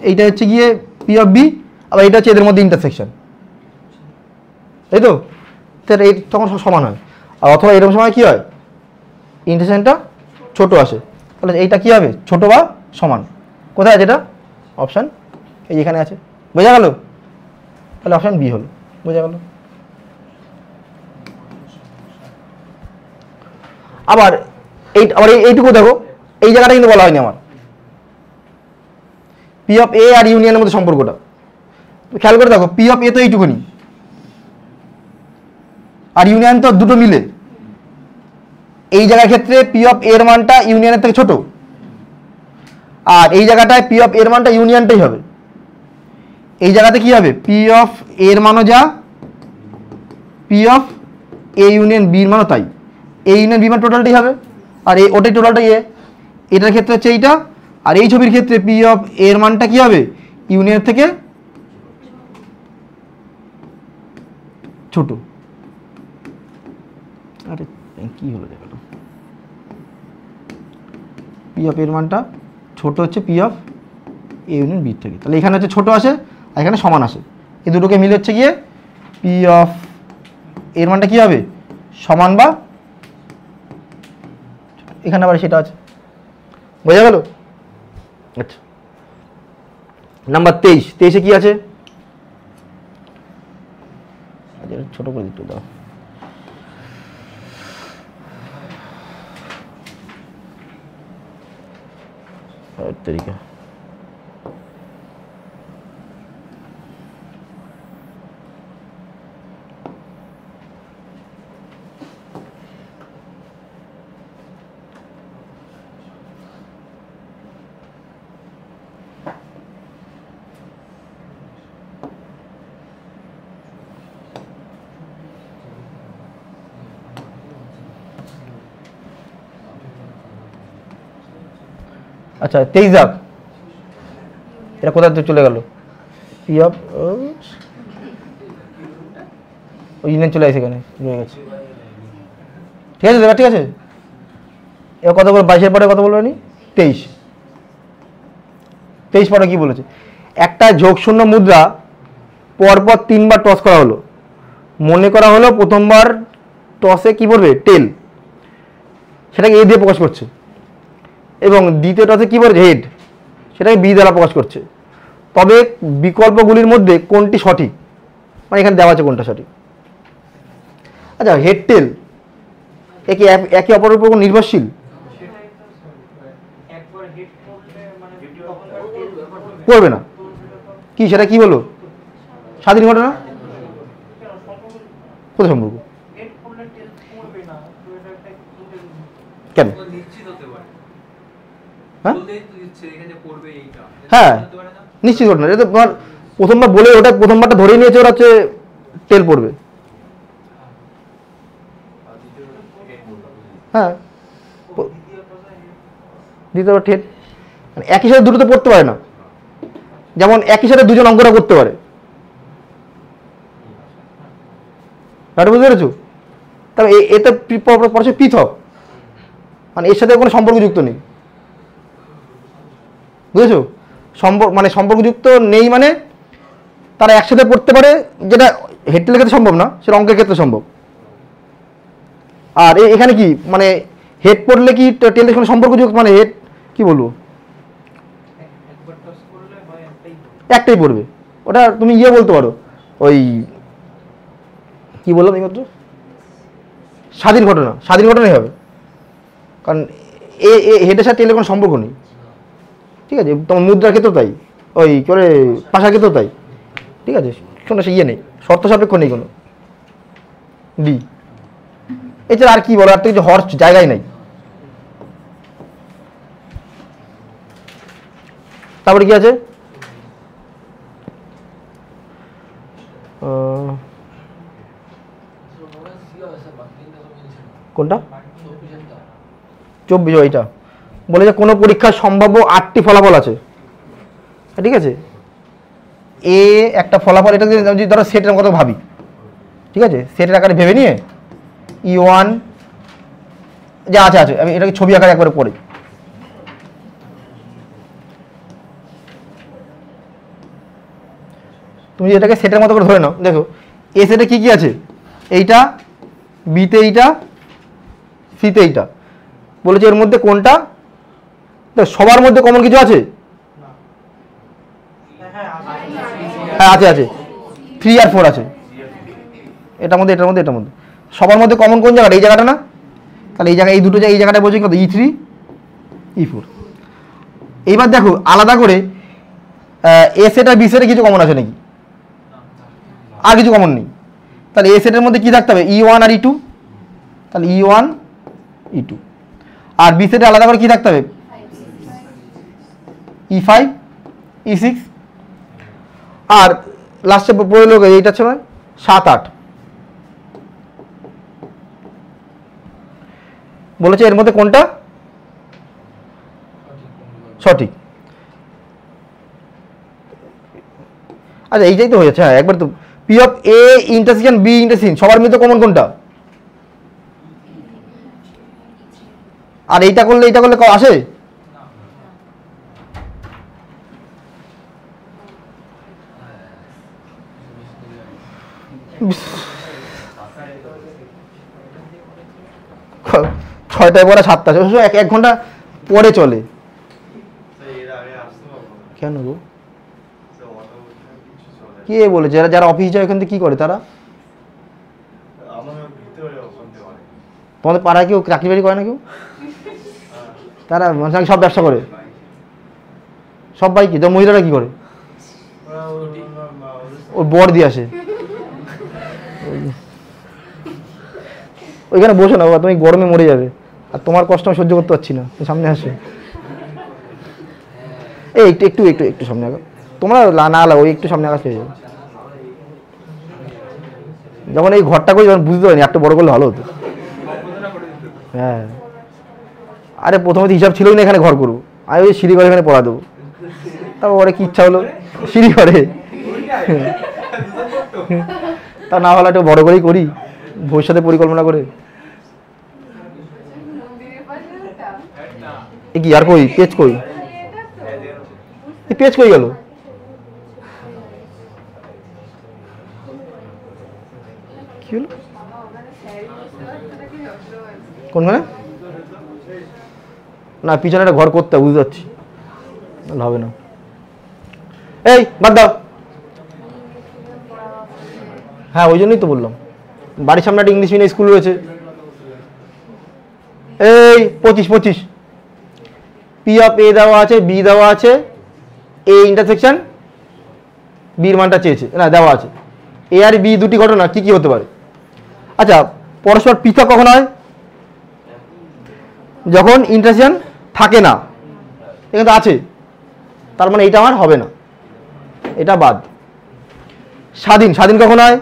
এইটা হচ্ছে গিয়ে পি অফ বি, আবার এটা হচ্ছে এদের মধ্যে ইন্টারসেকশন, তাই তো? তাহলে এই তখন সমান হয়। আর অথবা এরকম সময় কী হয়? ইন্টারসেকশনটা ছোট আসে, তাহলে এইটা কী হবে? ছোট বা সমান। কোথায় আছে এটা? অপশান এই এখানে আছে। বোঝা গেল? তাহলে অপশান বি হলো। বোঝা গেল? আবার আবার এইটুকু দেখো, এই জায়গাটা কিন্তু বলা হয়নি আমার, পি অফ এ আর ইউনিয়নের মধ্যে সম্পর্কটা খেয়াল করে দেখো। পি অফ এ তো এইটুকুনি, আর ইউনিয়ন তো দুটো মিলে। এই জায়গার ক্ষেত্রে পি অফ এর মানটা ইউনিয়নের থেকে ছোট, আর এই জায়গাটায় পি অফ এর মানটা ইউনিয়নটাই হবে। এই জায়গাতে কি হবে, পি অফ এর মানও যা, পি অফ এ ইউনিয়ন বির মানও তাই। এ ইউনিয়ন বি মান টোটালটাই হবে, আর ওটাই টোটালটাই এ। এটার ক্ষেত্রে হচ্ছে এইটা, আর এই ছবির ক্ষেত্রে পি অফ এর মানটা কি হবে, ইউনিয়নের থেকে ছোট। আরে কি হলো জায়গাটা, পি অফ এর মানটা ছোট হচ্ছে P of A union B থেকে। তাহলে এখানে হচ্ছে ছোট আসে আর এখানে সমান আসে, এই দুটোকে মিলে হচ্ছে গিয়ে পি অফ এর মানটা কি হবে, সমান বা এখানে আবার সেটা আছে। বোঝা গেল? আচ্ছা, নাম্বার 23। 23-এ কি আছে, ছোট করে দিতে দাও। তরিকা আচ্ছা 23 যাক, এটা কোথা থেকে চলে গেল, পি অফ ইউনিয়ন চলে আসে এখানে রয়ে গেছে। ঠিক আছে দাদা, ঠিক আছে। এবার কথা বলবো 22-এর পরে কথা বলবো নি, 23 পরে কি বলেছে, একটা যোগশূন্য মুদ্রা পরপর 3বার টস করা হলো। মনে করা হলো প্রথমবার টসে কি পড়বে, টেল, সেটাকে এ দিয়ে প্রকাশ করছে, এবং দ্বিতীয় টসে কি পড়ছে, হেড, সেটাকে বি দ্বারা প্রকাশ করছে। তবে বিকল্পগুলির মধ্যে কোনটি সঠিক, মানে এখানে দেওয়া আছে কোনটা সঠিক। আচ্ছা, হেড টেল একে অপরের উপর নির্ভরশীল, করবে না কি, সেটা কি বলো, স্বাধীন ঘটনা, কোথায় সম্পর্ক, কেন, হ্যাঁ নিশ্চিত ঘটনা, এটা তোমার প্রথমবার বলে ওটা প্রথমবারটা ধরে নিয়েছে, ওরা হচ্ছে টেল পড়বে। হ্যাঁ, দ্বিতীয়বার টেল, মানে একই সাথে দুটোতে পড়তে পারে না, যেমন একই সাথে দুজন অঙ্কটা করতে পারে। বুঝতে পেরেছো? তবে এতে পরস্পর পৃথক, মানে এর সাথে কোনো সম্পর্কযুক্ত নেই। বুঝেছো? মানে সম্পর্কযুক্ত নেই, মানে তারা একসাথে পড়তে পারে, যেটা হেড টেলের ক্ষেত্রে সম্ভব না, সেটা অঙ্কের ক্ষেত্রে সম্ভব। আর এখানে কি, মানে হেড পড়লে কি টেলের কোনো সম্পর্কযুক্ত, মানে হেড কি বলবো, একটাই পড়বে। ওটা তুমি ইয়ে বলতে পারো, ওই কি বললাম এইমাত্র, স্বাধীন ঘটনা, স্বাধীন ঘটনাই হবে, কারণ হেডের সাথে টেলের কোনো সম্পর্ক নেই। ঠিক আছে, তোমার মুদ্রার ক্ষেত্রেও তাই, ওই করে ভাষার ক্ষেত্রেও তাই। ঠিক আছে, কোনো সে ইয়ে নেই, শর্ত সাপেক্ষ নেই কোনো। ডি, এছাড়া আর কি বলো, আর তো কিছু হওয়ার জায়গায় নাই। তারপরে কি আছে, কোনটা, 24, ওইটা বলে যে কোনো পরীক্ষার সম্ভাব্য 8টি ফলাফল আছে। ঠিক আছে, এ একটা ফলাফল, এটা যদি ধরো সেটের কথা ভাবি, ঠিক আছে, সেটের আকারে ভেবে নিয়ে E1 যা আছে আছে, আমি এটাকে ছবি আকারে একবারে পড়ি। তুমি এটাকে সেটের মতো করে ধরে নাও, দেখো এ সেটে কি কি আছে, এইটা, বিতে এইটা, সিতে এইটা, বলেছে এর মধ্যে কোনটা, সবার মধ্যে কমন কিছু আছে, হ্যাঁ আছে আছে, 3 আর 4 আছে, এটার মধ্যে এটার মধ্যে এটার মধ্যে। সবার মধ্যে কমন কোন জায়গাটা, এই জায়গাটা না, তাহলে এই জায়গায় এই জায়গাটা বলছি কত E3 E4। এইবার দেখো আলাদা করে এ সেট আর বি সেটে কিছু কমন আছে নাকি? আর কিছু কমন নেই। তাহলে এ সেটের মধ্যে কি থাকতে হবে? E1 আর E2। তাহলে E1 E2। আর বি সেটে আলাদা করে কি থাকতে হবে? E5 E6। আর লাস্টে পড়ে লোক এইটা ছিল 7 8। বলেছে এর মধ্যে কোনটা সঠিক। আচ্ছা এইটাই তো হয়েছে। হ্যাঁ একবার তো P of A intersection B intersection সবার মধ্যে কমন কোনটা? আর এইটা করলে আসে? ছয়টায় পরে 7টা, এক ঘন্টা পরে চলে কেন গো? কে বলেছে? যারা অফিস যায় ওখান থেকে কি করে তারা? তোমাদের পাড়ায় কেউ চাকরি বাড়ি করে না কেউ? তারা সব ব্যবসা করে সবাই। কি মহিলারা কি করে? ওর বর দিয়ে আসে। ওইখানে বসো না বাবা, তুমি গরমে মরে যাবে। আর তোমার কষ্ট আমি সহ্য করতে পারছি না। সামনে আসে। এই একটু একটু একটু একটু সামনে আগো। তোমরা না লাগো, একটু সামনে আগাস হয়ে যাবে। যখন এই ঘরটা করি যখন বুঝতে পারিনি একটু বড় করলে ভালো হতো। হ্যাঁ আরে প্রথমে তো হিসাব ছিলই না এখানে ঘর করবো। আমি ওই সিঁড়ি ঘরে এখানে পড়া দেবো। তারপরে কি ইচ্ছা হলো সিঁড়ি ঘরে। তা না হলে একটু বড় করেই করি ভবিষ্যতে পরিকল্পনা করে। এ কি আর কই পেজ কই? পেজ কই গেল? কি হলো কোনখানে? না পিছনে একটা ঘর করতে বুঝতে পারছি, হবে না। এই বাদ দাও। হ্যাঁ ওই জন্যই তো বললাম বাড়ির সামনে একটা ইংলিশ মিডিয়াম স্কুল রয়েছে। এই 25 পি অফ এ দেওয়া আছে, বি দেওয়া আছে, এ ইন্টারসেকশন বির মানটা চেয়েছে না দেওয়া আছে। এ আর বি দুটি ঘটনা কি কি হতে পারে? আচ্ছা পরস্পর পৃথক কখন হয়? যখন ইন্টারসেকশন থাকে না। এখানে তো আছে, তার মানে এটা আমার হবে না, এটা বাদ। স্বাধীন কখন হয়?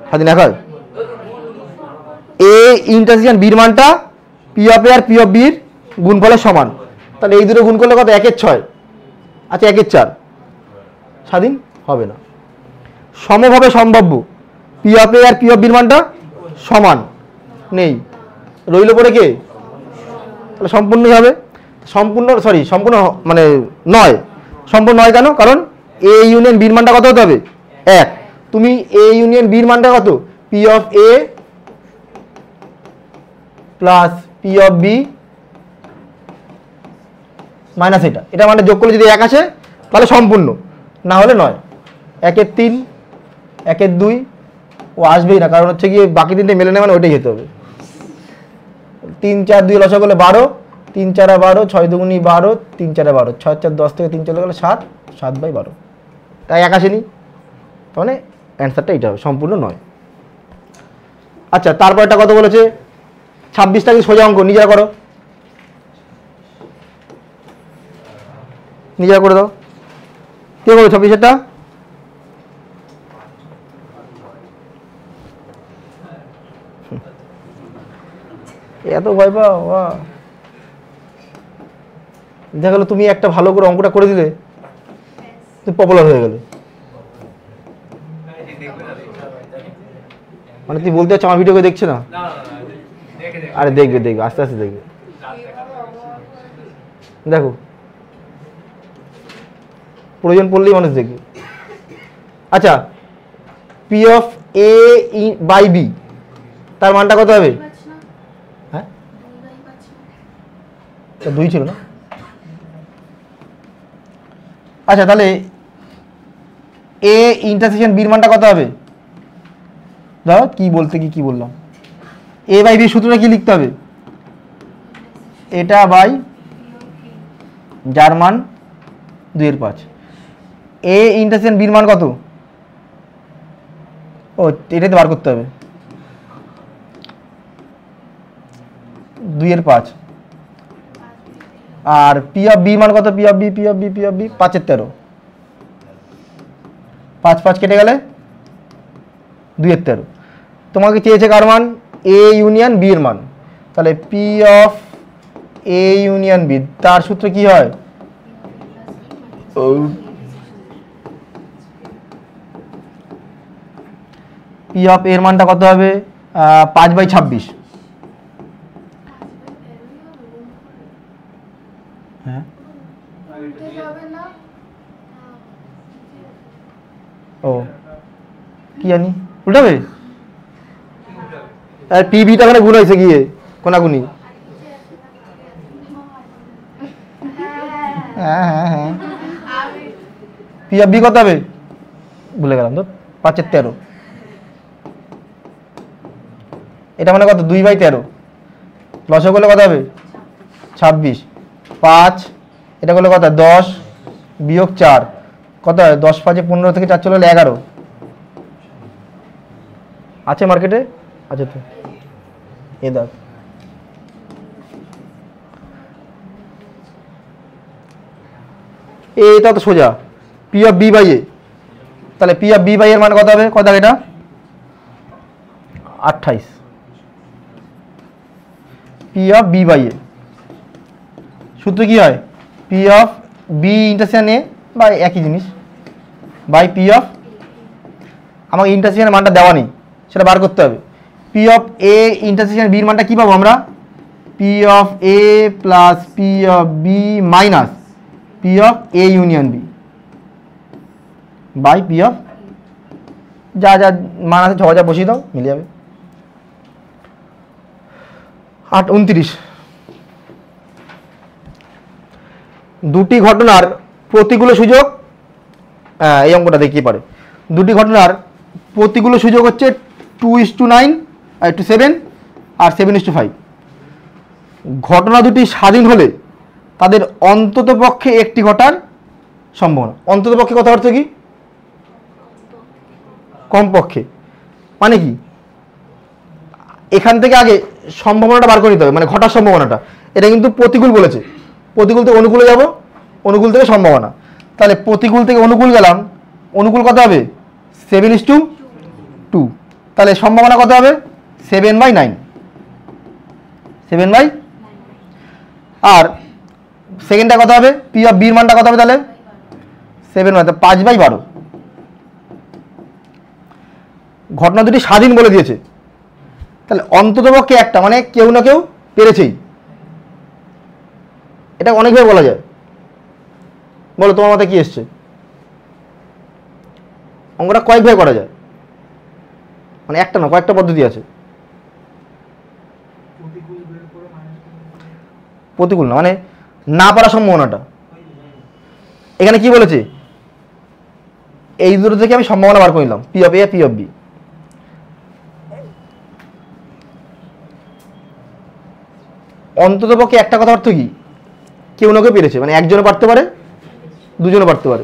স্বাধীন এক হয় এ ইন্টারসেকশন বির মানটা পি অফ এ আর পি অফ বির গুণফলের সমান। তাহলে এই দুটো গুণ করলে কত? 1/6। আচ্ছা 1/4 স্বাধীন হবে না। সমভাবে সম্ভাব্য পি অফ এ আর পি অফ বির মানটা সমান নেই, রইল পরে কে? তাহলে সম্পূর্ণই হবে। সম্পূর্ণ মানে নয়, সম্পূর্ণ নয় কেন? কারণ এ ইউনিয়ন বির মানটা কত হতে হবে? 1। তুমি এ ইউনিয়ন বির মানটা কত? P of A plus P of B minus এটা মানে যোগ করলে যদি 1 আসে তাহলে সম্পূর্ণ, না হলে নয়। 1-এর 3 1-এর 2 ও আসবেই না, কারণ হচ্ছে গিয়ে বাকি তিনটে মেলে নেয় মানে ওইটাই যেতে হবে। 3 4 2 লসা করলে 12, 3 4 12, 6 দুগুণী 12, 3 4 12, 6 4 10 থেকে 3 চলে গেলে 7, 7/12। তাই 1 আসেনি, মানে অ্যান্সারটা এইটা হবে, সম্পূর্ণ নয়। আচ্ছা তারপরটা কত বলেছে? 26টাকে সোজা অঙ্ক নিজেরা করো, নিজেরা করে দাও। কে করবে 26-এরটা? এত ভয় পাও? দেখা গেল তুমি একটা ভালো করে অঙ্কটা করে দিলে তুমি পপুলার হয়ে গেলে। মানে তুমি বলতে চাচ্ছ আমার ভিডিও করে দেখছে না? আরে দেখবে আস্তে আস্তে দেখবে, দেখো প্রয়োজন পড়লেই মানুষ দেখবে। আচ্ছা P of A by B তার মানটা কত হবে? হ্যাঁ 2 ছিল না? আচ্ছা তাহলে এ ইন্টারসেকশন বির মানটা কত হবে? ধরো কি বললাম এ বাই বি সূত্রটা কি লিখতে হবে? এটা বাই যার মান 2/5। এ ইন্টারসেকশন বির মান কত? ও এটাই তো বার করতে হবে, 2/5। আর পি অফ বি মান কত? P of B 5/13। 5 কেটে গেলে 2/13। তোমাকে চেয়েছে কার মান? এ ইউনিয়ন বি এর মান। তাহলে P of A union B, তার সূত্র কি হয়? পি অফ এর মানটা কত হবে? 5/26। হ্যাঁ ও কি জানি উল্টাবে। পি বিটা মানে গুণ হয়েছে গিয়ে কোনাগুনি। হ্যাঁ পি অফ বি কত হবে? ভুলে গেলাম তো, 5/13। এটা মানে কত? 2/13। লসও করলে কত হবে? 26। 5 এটা করলে কত? 10 বিয়োগ 4 কত হয়? 10 5 15 থেকে 4 চলে 11। আছে মার্কেটে? আছে তো, এ দেখ। এটা তো সোজা পি অফ বি বাই এ। তাহলে পি অফ বি বাই এর মান কত হবে? কত এটা? 28। P of B by A সূত্র কি হয়? P of B intersection A বা একই জিনিস বাই পি অফ, আমাকে ইন্টারসেকশনের মানটা দেওয়া নেই, সেটা বার করতে হবে। পি অফ এ ইন্টারসেকশন বির মানটা কি পাবো আমরা? P of A plus P of B minus P of A union B by P of, যা যা মান আছে 6000 বসিয়ে দাও, মিলে যাবে। 8:29। দুটি ঘটনার প্রতিকূল সুযোগ, এই অঙ্কটা দেখিয়ে পারে। দুটি ঘটনার প্রতিকূল সুযোগ হচ্ছে 2:9 7 আর 7:5। ঘটনা দুটি স্বাধীন হলে তাদের অন্তত পক্ষে একটি ঘটার সম্ভাবনা। অন্তত পক্ষে কথা অর্থ কি? কমপক্ষে মানে কি? এখান থেকে আগে সম্ভাবনাটা বার করে নিতে হবে, মানে ঘটার সম্ভাবনাটা। এটা কিন্তু প্রতিকূল বলেছে, প্রতিকূল থেকে অনুকূলে যাব, অনুকূল থেকে সম্ভাবনা। তাহলে প্রতিকূল থেকে অনুকূল গেলাম, অনুকূল কত হবে? 7:2। তাহলে সম্ভাবনা কত হবে? 7/9। 7/, আর সেকেন্ডটা কত হবে? পি অফ বির মানটা কত হবে? তাহলে 7/, 5/12। ঘটনা দুটি স্বাধীন বলে দিয়েছে, তাহলে অন্ততপক্ষে একটা, মানে কেউ না কেউ পেরেছেই। এটা অনেকভাবে বলা যায়। বলো তোমার মাথায় কি এসছে? অঙ্কটা কয়েকভাবে করা যায়, মানে একটা না, কয়েকটা পদ্ধতি আছে। প্রতিকূল না মানে না পারার সম্ভাবনাটা। এখানে কি বলেছে? এই দুটো থেকে আমি সম্ভাবনা বার করে নিলাম, P of A P of B. অন্ততপক্ষে একটা কথা অর্থ কি? কেউ না কেউ পেরেছে, মানে একজনে পারতে পারে, দুজনে পারতে পারে।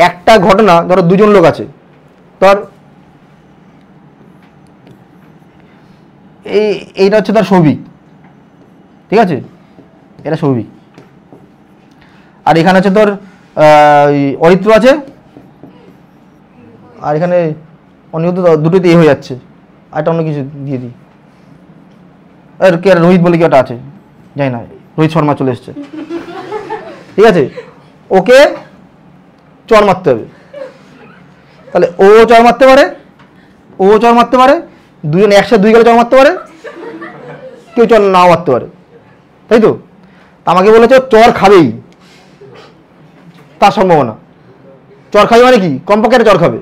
একটা ঘটনা ধরো দুজন লোক আছে, ধর এইটা হচ্ছে তার সৌভিক, ঠিক আছে, এটা সৌভিক। আর এখানে হচ্ছে তোর অরিত্র আছে, আর এখানে অনেক দুটোতে হয়ে যাচ্ছে। আরেকটা অন্য কিছু দিয়ে দিই, আর কে রোহিত বলে কি ওটা আছে, যাই না, রোহিত শর্মা চলে এসছে, ঠিক আছে। ওকে চর মারতে হবে, তাহলে ও চর মারতে পারে, ও চর মারতে পারে, দুজন একসাথে দুই গেলে চর মারতে পারে, কেউ চর নাও মারতে পারে, তাই তো। আমাকে বলেছে চর খাবেই, তার সম্ভাবনা। চর খাবে মানে কি? কমপক্ষে একটা চর খাবে।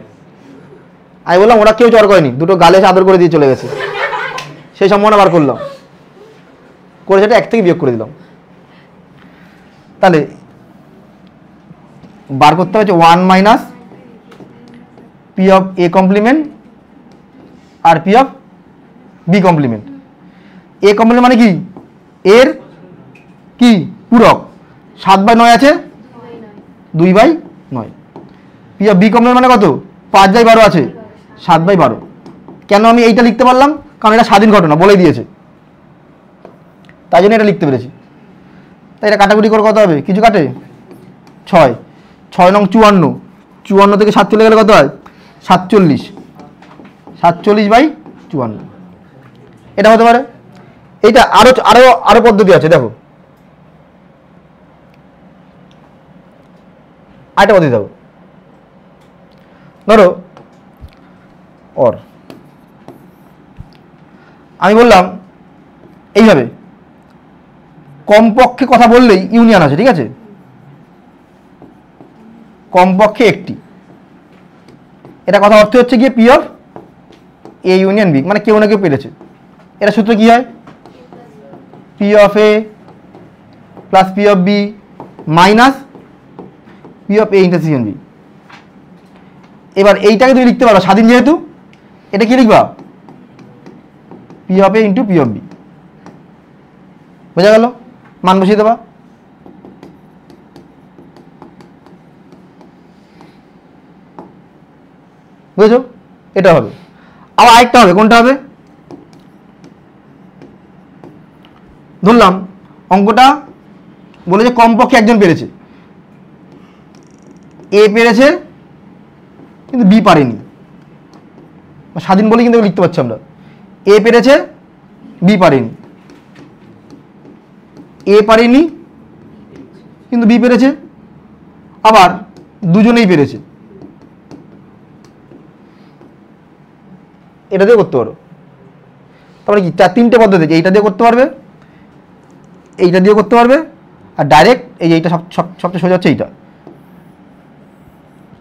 আমি বললাম ওরা কেউ চর করেনি, দুটো গালে আদর করে দিয়ে চলে গেছে, সেই সম্ভাবনা বার করলাম, করে সেটা 1 থেকে বিয়োগ করে দিলাম। তাহলে বার করতে হচ্ছে 1 minus P of A complement আর P of B complement. A complement মানে কি এর কি পূরক, 7/9 আছে 2/9। পি অফ বি কমপ্লিমেন্ট মানে কত 5/12 আছে 7/12। কেন আমি এইটা লিখতে পারলাম, কারণ এটা স্বাধীন ঘটনা বলেই দিয়েছে, তাই জন্য এটা লিখতে পেরেছি। তাই এটা কাটাকুটি করে কত হবে, কিছু কাটে 6, 6 নং 54, 54 থেকে 7 চলে গেলে কত হয় 47, 47/54। এটা হতে পারে। এইটা আরো আরো আরো পদ্ধতি আছে, দেখো আরেকটা পদ্ধতি দেখো, ধরো অর আমি বললাম এইভাবে, কমপক্ষে কথা বললেই ইউনিয়ন আছে, ঠিক আছে, কমপক্ষে একটি, এটা কথা অর্থ হচ্ছে গিয়ে P of A union B, মানে কেউ না কেউ পেরেছে। এটা সূত্র কি হয়, P of A plus P of B minus P of A intersection B. এবার এইটাকে তুমি লিখতে পারো স্বাধীন যেহেতু, এটা কি লিখবা P of A into P of B, বোঝা গেল, মান বসিয়ে দেবা। বুঝেছো, এটা হবে। আবার আরেকটা হবে, কোনটা হবে, ধরলাম অঙ্কটা বলে যে কমপক্ষে একজন পেরেছে, এ পেরেছে কিন্তু বি পারেনি, স্বাধীন বলে কিন্তু লিখতে পারছি আমরা, এ পেরেছে বি পারেনি, এ পারেনি কিন্তু বি পেরেছে, আবার দুজনেই পেরেছে, এটা দিয়ে করতে পারো। তারপরে কি 3টে পদ্ধতি আছে, এইটা দিয়ে করতে পারবে, এইটা দিয়ে করতে পারবে, আর ডাইরেক্ট এইটা সবচেয়ে সোজা হচ্ছে এইটা,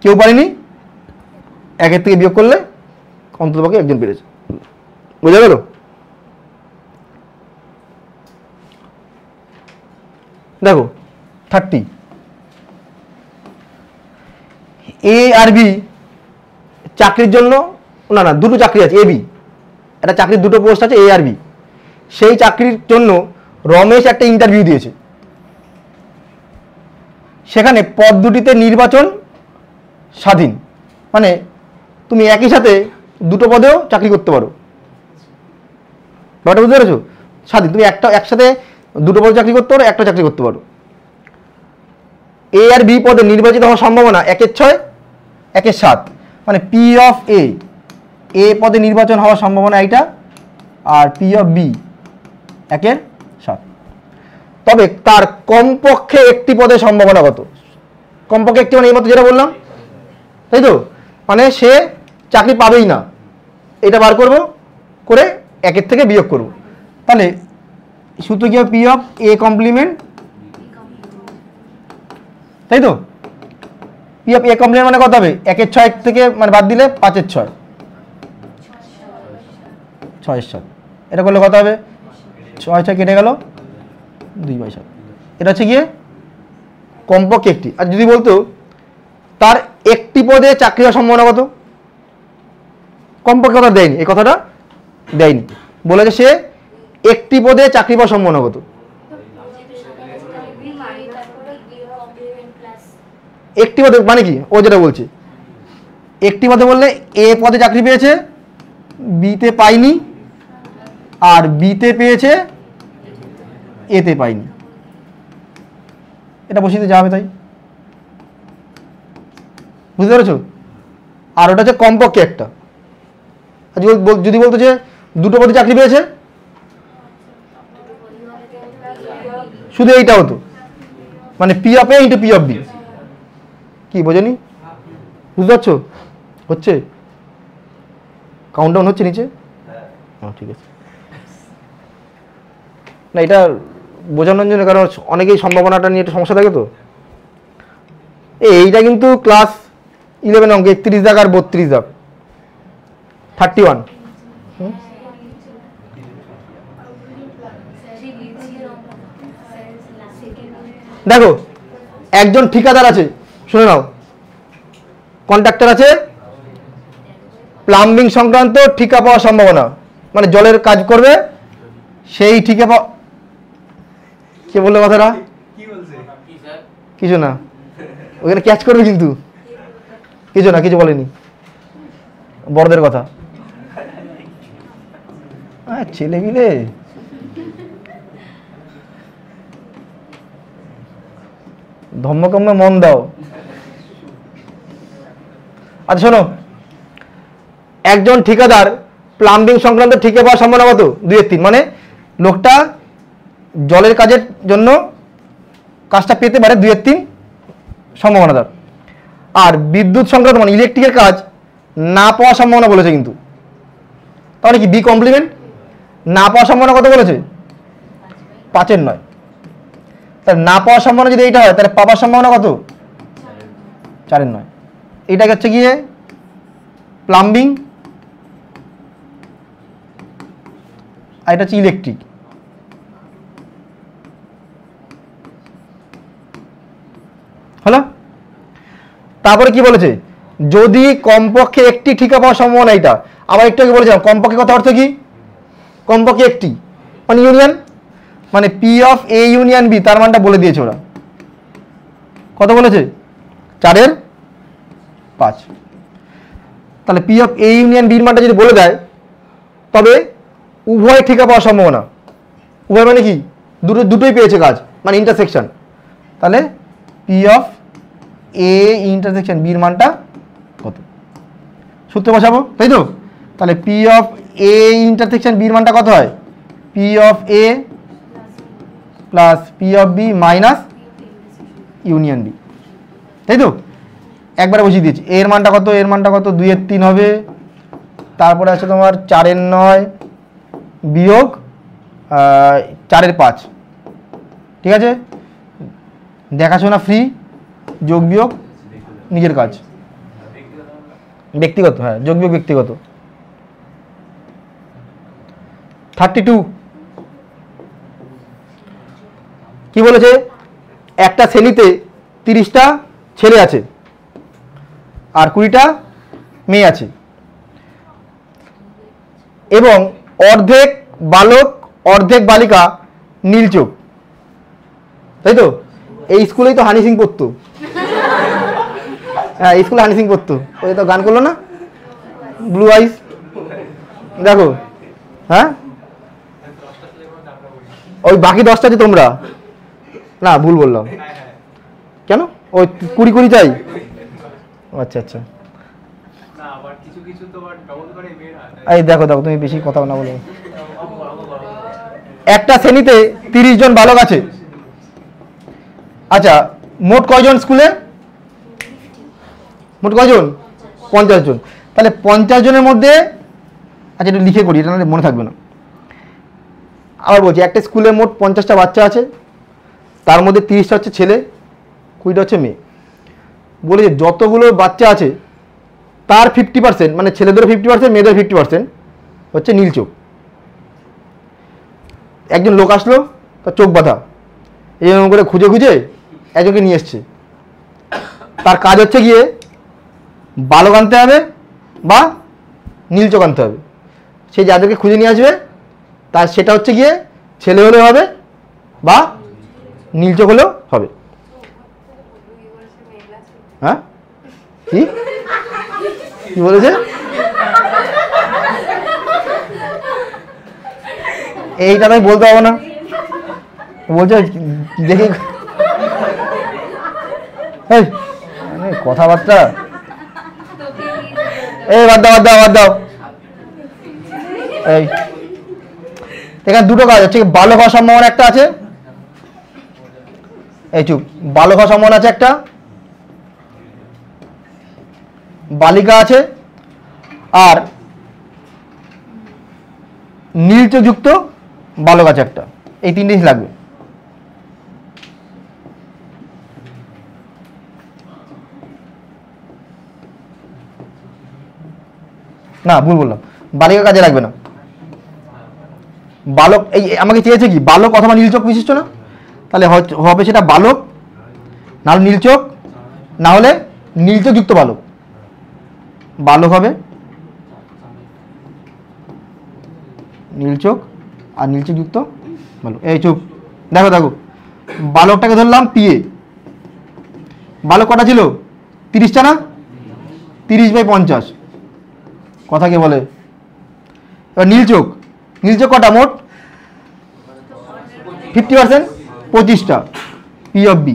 কেউ পারেনি, একের থেকে বিয়োগ করলে অন্ততপক্ষে একজন পেরেছে, বোঝা গেল। দেখো 30, এ আর বি চাকরির জন্য, না না দুটো চাকরি আছে, এ বি, একটা চাকরির দুটো পোস্ট আছে এ আর বি, সেই চাকরির জন্য রমেশ একটা ইন্টারভিউ দিয়েছে, সেখানে পদ দুটিতে নির্বাচন স্বাধীন, মানে তুমি একই সাথে দুটো পদেও চাকরি করতে পারো, ব্যাপারটা বুঝতে পেরেছো, স্বাধীন, তুমি একসাথে দুটো পদে চাকরি করতে পারো, একটা চাকরি করতে পারো। এ আর বি পদে নির্বাচিত হওয়ার সম্ভাবনা 1/6, 1/7, মানে পি অফ এ পদে নির্বাচন হওয়ার সম্ভাবনা এইটা, আর পি অফ বি 1/7। তবে তার কমপক্ষে একটি পদের সম্ভাবনা কত, কমপক্ষে একটি মানে এইমাত্র যেটা বললাম, তাই তো, মানে সে চাকরি পাবেই না, এটা বার করব করে একের থেকে বিয়োগ করব, তাহলে সূত্র কি হবে পি অফ এ কমপ্লিমেন্ট, তাই তো, পি অফ এ কমপ্লিমেন্ট মানে কত হবে 1/6 থেকে মানে বাদ দিলে 5/6, 6/7, এটা করলে কত হবে 6 কেটে গেল 2/7, এটা হচ্ছে গিয়ে কমপক্ষে একটি। আর যদি বলতো তার একটি পদে চাকরি হওয়ার সম্ভাবনা কত, কমপক্ষে কথা দেয়নি, এই কথাটা দেয়নি, বলেছে সে একটি পদে চাকরি পাওয়ার সম্ভাবনা কত, একটি পদে মানে কি ও যেটা বলছে, একটি পদে বললে এ পদে চাকরি পেয়েছে বিতে পাইনি, আর বিতে পেয়েছে এতে পাইনি, এটা বসিয়ে যাবে, তাই বুঝতে পেরেছো। আর ওটা হচ্ছে কমপক্ষে একটা, যদি বলতো যে দুটো পদে চাকরি পেয়েছে, শুধু এইটা হতো, মানে P of A into P of B, কি বোঝেনি, বুঝতে পারছো, হচ্ছে কাউন্টডাউন হচ্ছে নিচে, হ্যাঁ ঠিক আছে, না এটা বোঝানোর জন্য, কারণ অনেকেই সম্ভাবনাটা নিয়ে একটু সমস্যা থাকে তো। এইটা কিন্তু ক্লাস 11 অঙ্ক 31 দাগ আর 32 দাগ 31, দেখো একজন ঠিকাদার আছে, শুনে নাও, কন্ট্রাক্টর আছে, প্লাম্বিং সংক্রান্ত ঠিকা পাওয়ার সম্ভাবনা, মানে জলের কাজ করবে সেই ঠিকে কে বললো কথাটা? কিছু না, ওখানে ক্যাচ করবে কিন্তু, কিছু না, কিছু বলেনি, বড়দের কথা। ছেলে মিলে ধর্মকম্মে মন দাও। আচ্ছা শোনো, একজন ঠিকাদার প্লাম্বিং সংক্রান্ত ঠিকা পাওয়ার সম্ভাবনা কত? 2/3, মানে লোকটা জলের কাজের জন্য কাজটা পেতে পারে 2/3 সম্ভাবনা তার। আর বিদ্যুৎ সংক্রান্ত মানে ইলেকট্রিকের কাজ না পাওয়ার সম্ভাবনা বলেছে কিন্তু, তাহলে কি বি কমপ্লিমেন্ট? না পাওয়ার সম্ভাবনা কত বলেছে? 5-এর 9। তাহলে না পাওয়ার সম্ভাবনা যদি এইটা হয়, তাহলে পাওয়ার সম্ভাবনা কত? 4-এর 9। এইটা হচ্ছে গিয়ে প্লাম্বিং, আর এটা হচ্ছে ইলেকট্রিক। হলো? তারপরে কি বলেছে? যদি কমপক্ষে একটি ঠিকা পাওয়ার সম্ভাবনা, এইটা আবার একটু আগে বলেছিলাম কমপক্ষে কথা অর্থ কি? কমপক্ষে একটি মানে ইউনিয়ন, মানে P of A union B, তার মানটা বলে দিয়েছে ওরা। কত বলেছে? 4-এর 5। তাহলে পি অফ এ ইউনিয়ন বির মানটা যদি বলে দেয়, তবে উভয় ঠিকা পাওয়ার সম্ভাবনা, উভয় মানে কি? দুটোই পেয়েছে কাজ, মানে ইন্টারসেকশন। তাহলে পি অফ এ ইন্টারসেকশন বির মানটা কত? সূত্র বসাবো, তাই তো? তাহলে পি অফ এ ইন্টারসেকশন বির মানটা কত হয়? P of A plus P of B minus union B, তাই তো? একবারে বসিয়ে দিয়েছি। এর মানটা কত? এর মানটা কত? 2/3 হবে। তারপরে আছে তোমার 4-এর 9 বিয়োগ 4-এর 5। ঠিক আছে, দেখাশোনা ফ্রি, যোগ বিয়োগ নিজের কাজ, ব্যক্তিগত। হ্যাঁ, যোগ বিয়োগ ব্যক্তিগত। 32 কি বলেছে? একটা শ্রেণীতে 30টা ছেলে আছে আর 20টা মেয়ে আছে, এবং অর্ধেক বালক অর্ধেক বালিকা নীল চোখ, তাই তো? এই স্কুলেই তো হানি সিং পড়তো। হ্যাঁ, এই স্কুলে হানি সিং পড়তো, ওই তো গান করলো না, ব্লু আইস। দেখো, হ্যাঁ, ওই বাকি 10টা যে তোমরা, না ভুল বললাম, কেন? ওই 20 চাই? আচ্ছা আচ্ছা, এই দেখো দেখো, তুমি বেশি কথা না বলো। একটা শ্রেণীতে 30 জন বালক আছে। আচ্ছা, মোট কয়জন স্কুলে? মোট কয়জন? 50 জন। তাহলে 50 জনের মধ্যে, আচ্ছা একটু লিখে করি, এটা না মনে থাকবে না। আবার বলছি, একটা স্কুলে মোট 50টা বাচ্চা আছে, তার মধ্যে 30টা হচ্ছে ছেলে, 20টা হচ্ছে মেয়ে। বলে যে যতগুলো বাচ্চা আছে তার 50%, মানে ছেলেদের 50%, মেয়েদের 50% হচ্ছে নীল চোখ। একজন লোক আসলো, তার চোখ বাঁধা, এরকম করে খুঁজে খুঁজে একজনকে নিয়ে এসছে। তার কাজ হচ্ছে গিয়ে বালক আনতে হবে বা নীল চোখ আনতে হবে। সে যাদেরকে খুঁজে নিয়ে আসবে তার সেটা হচ্ছে গিয়ে ছেলে হলে হবে বা নীল চোখ হলেও হবে। হ্যাঁ, কি কি বলেছে? এইটা আমি বলতে পারবো না, বলছে দেখি কথাবার্তা। এই বাদ দাও বাদ দাও বাদ দাও। এই এখানে দুটো কাজ হচ্ছে, বালক হওয়ার সম্ভাবনা একটা আছে, এই চুপ, বালক হওয়ার সম্ভাবনা আছে একটা, বালিকা আছে, আর নীল চোখ যুক্ত বালক আছে একটা। এই তিনটে জিনিস লাগবে। না ভুল বললাম, বালিকা কাজে লাগবে না। বালক, এই আমাকে চেয়েছে কি বালক অথবা নীল চোখ বিশিষ্ট না, তাহলে হবে সেটা বালক, না হলে নীল চোখ, না হলে নীল চোখ যুক্ত বালক। বালক হবে, নীল চোখ আর নীলচোখ যুক্ত বালক। এই চুপ, দেখো দেখো, বালকটাকে ধরলাম পিএ। বালক কটা ছিল? 30টা না? 30/50 কথা কে বলে? এবার নীলচোখ, নীলচোখ কটা মোট? 50%, 25টা, পি অফ বি।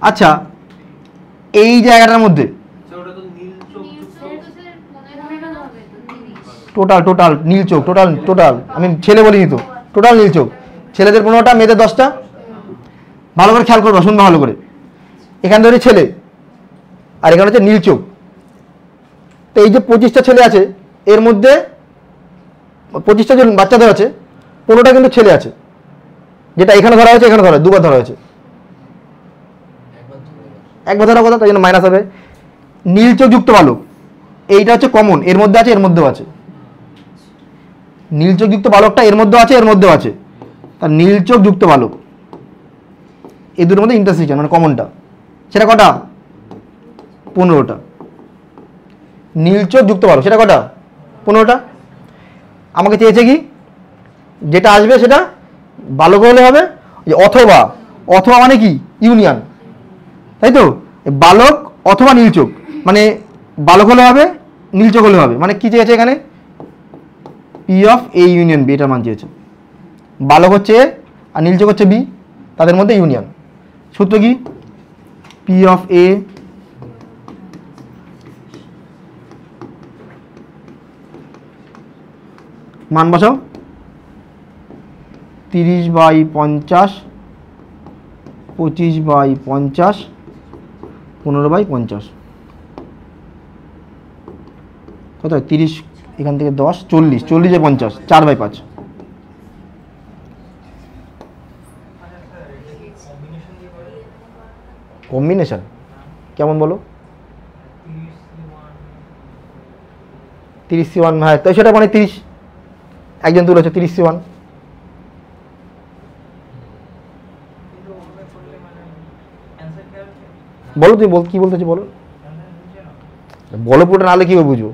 আচ্ছা, এই জায়গাটার মধ্যে টোটাল টোটাল নীলচোখ, টোটাল টোটাল, আমি ছেলে বলিনি তো, টোটাল নীলচোখ। ছেলেদের 15টা, মেয়েদের 10টা। ভালো করে খেয়াল করবো, শুনবো ভালো করে। এখানে ধরে ছেলে, আর এখানে হচ্ছে নীলচোখ। তো এই যে 25টা ছেলে আছে, এর মধ্যে 25টা যে বাচ্চাদের আছে, 15টা কিন্তু ছেলে আছে, যেটা এখানে ধরা হয়েছে, এখানে ধরা, দুবার ধরা হয়েছে। একবার ধরা কথা, তাই জন্য মাইনাস হবে। নীলচোখ যুক্ত বালক, এইটা হচ্ছে কমন, এর মধ্যে আছে, এর মধ্যেও আছে। নীলচোখ যুক্ত বালকটা এর মধ্যেও আছে, এর মধ্যেও আছে। তার নীলচোখ যুক্ত বালক, এই দুটোর মধ্যে ইন্টারসেকশন মানে কমনটা, সেটা কটা? 15টা। নীলচোখ যুক্ত বালক সেটা কটা? 15টা। আমাকে চেয়েছে কি, যেটা আসবে সেটা বালক হলে হবে, অথবা, অথবা মানে কি? ইউনিয়ন, তাই তো? বালক অথবা নীলচোখ, মানে বালক হলে হবে, নীলচোখ হলে হবে। মানে কি চেয়েছে এখানে? P of A union B, এটার মান চেয়েছে। বালক হচ্ছে এ আর নীলচোখ হচ্ছে বি, তাদের মধ্যে ইউনিয়ন। সূত্র কি? পি অফ এ মান বসাও, 30/50, 25/50, 15/50। কত হয়? 30, এখান থেকে 10, 40, 40/50, 4/5। কম্বিনেশন কেমন বলো? 30C1, হ্যাঁ, তো সেটা মানে 30, একজন তুলেছে 30C1। বলো, তুমি কি বলতেছি বলো, বলো পুরোটা, নাহলে কি হবে বুঝবো?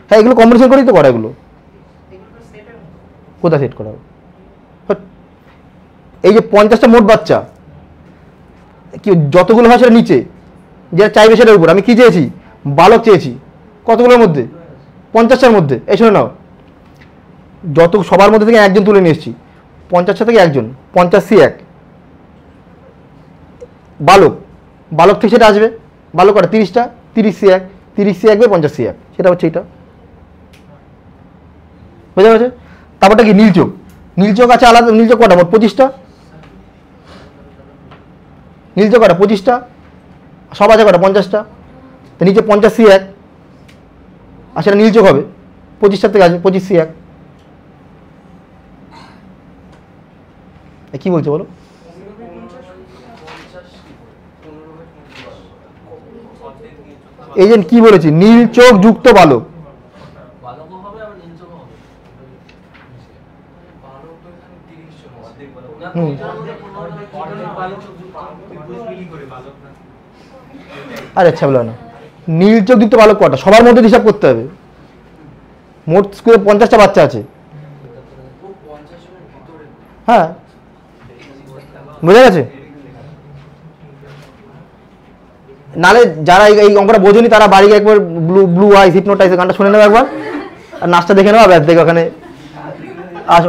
হ্যাঁ, এগুলো কম্বিনেশন করেই তো করা, এগুলো কোথায় সেট করা হবে? এই যে 50টা মোট বাচ্চা, কি যতগুলো হয় সেটা নিচে, যেটা চাইবে সেটার উপর। আমি কি চেয়েছি? বালক চেয়েছি। কতগুলোর মধ্যে? 50টার মধ্যে। এই শুনে নাও, যত সবার মধ্যে থেকে একজন তুলে নিয়ে এসেছি, 50টা থেকে একজন, 50C1 বালক, বালক থেকে সেটা আসবে। বালক কটা? 30টা, 30C1, 30C1/50C1, সেটা হচ্ছে এটা। বুঝা গেছে? তারপরটা কি? নীলচোখ, নীলচোখ আছে আলাদা। নীলচোখ কটা মোট? 25টা। নীলচোখ কটা? 25টা। সব আছে কটা? 50টা। তো নিচে 50C1, আর সেটা নীলচোখ হবে, 25টার থেকে আসবে 25C1। কি বলছে বলো? এই যে কি বলেছি, নীলচোখ যুক্ত বালক। আরে আচ্ছা, বলো না, নীলচোখ যুক্ত বালক কটা? সবার মধ্যে হিসাব করতে হবে। মোট স্কুলে 50টা বাচ্চা আছে। হ্যাঁ, বোঝা গেছে? নালে যারা এই অঙ্কটা বোঝেনি, তারা বাড়ি একবার ব্লু আইস হিপনোটাইজ গানটা শুনে নেবে একবার, আর নাচটা দেখে নেওয়া, ব্যাস দেখে ওখানে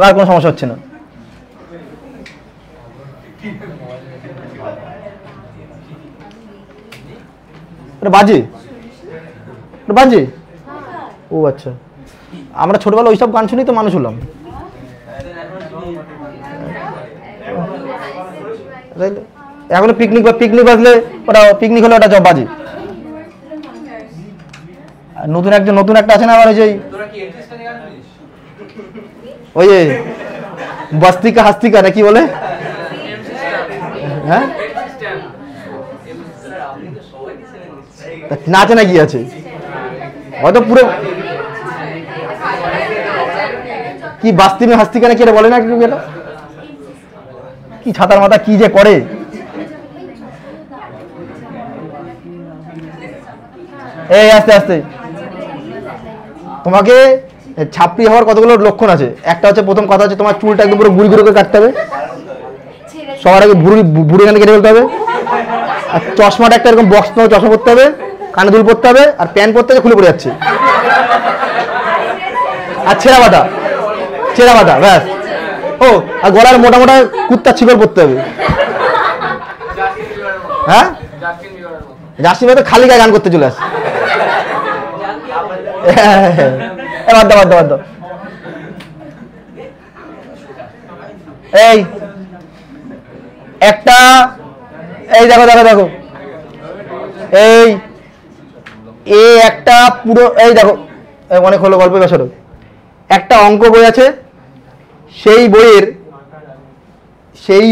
আর কোনো সমস্যা হচ্ছে না। এটা বাজে, এটা বাজে। ও আচ্ছা, আমরা ছোটবেলা ওইসব গান শুনি তো মানুষ হলাম। এখন পিকনিক বা পিকনিক বাজলে ওটা পিকনিক হলে ওটা জব বাজে। নতুন একটা আছে না আবার, ওই যে বস্তিকা হাস্তিকা না কি বলে, হ্যাঁ, নাচে না কি আছে হয়তো পুরো কি বাস্তি মে হাস্তিকা না কি এটা বলে না, কি ছাতার মাথা কি যে করে। এই আস্তে আস্তে, তোমাকে ছাপড়ি হওয়ার কতগুলো লক্ষণ আছে। একটা হচ্ছে, প্রথম কথা হচ্ছে তোমার চুলটা একদম পুরো গুড়ি গুঁড়ো করে কাটতে হবে, সবার আগে ভুড়ি এখানে কেটে ফেলতে হবে, আর চশমাটা একটা এরকম বক্স চশমা পরতে হবে, কানে দুল পরতে হবে, আর প্যান্ট পরতে হবে খুলে পড়ে যাচ্ছে, আর ছেঁড়া বাটা ব্যাস। ও আর গলার মোটা মোটা কুত্তার ছিপল পরতে হবে। হ্যাঁ, জাস্টিন বিবার তো খালি গায়ে গান করতে চলে আসে। বাদ দাও। এই একটা, এই দেখো এই একটা পুরো, এই দেখো অনেক হলো গল্প বছর, একটা অঙ্ক বই আছে, সেই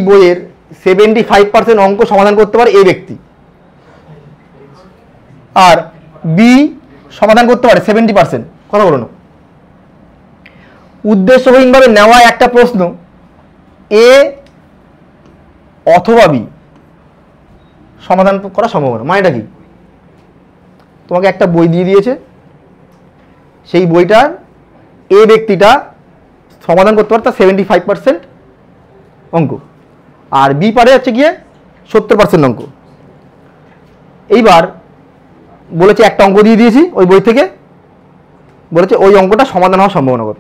বইয়ের 75% অঙ্ক সমাধান করতে পারে এ ব্যক্তি, আর বি সমাধান করতে পারে 70%। কথা বলো না। উদ্দেশ্যহীনভাবে নেওয়া একটা প্রশ্ন এ অথবা বি সমাধান করা সম্ভব না। মানেটা কি? তোমাকে একটা বই দিয়ে দিয়েছে, সেই বইটার এ ব্যক্তিটা সমাধান করতে পারে তার 75% অঙ্ক, আর বি পারে হচ্ছে গিয়ে 70% অঙ্ক। এইবার বলেছে একটা অঙ্ক দিয়ে দিয়েছি ওই বই থেকে, বলেছে ওই অঙ্কটা সমাধান হওয়ার সম্ভাবনা কত।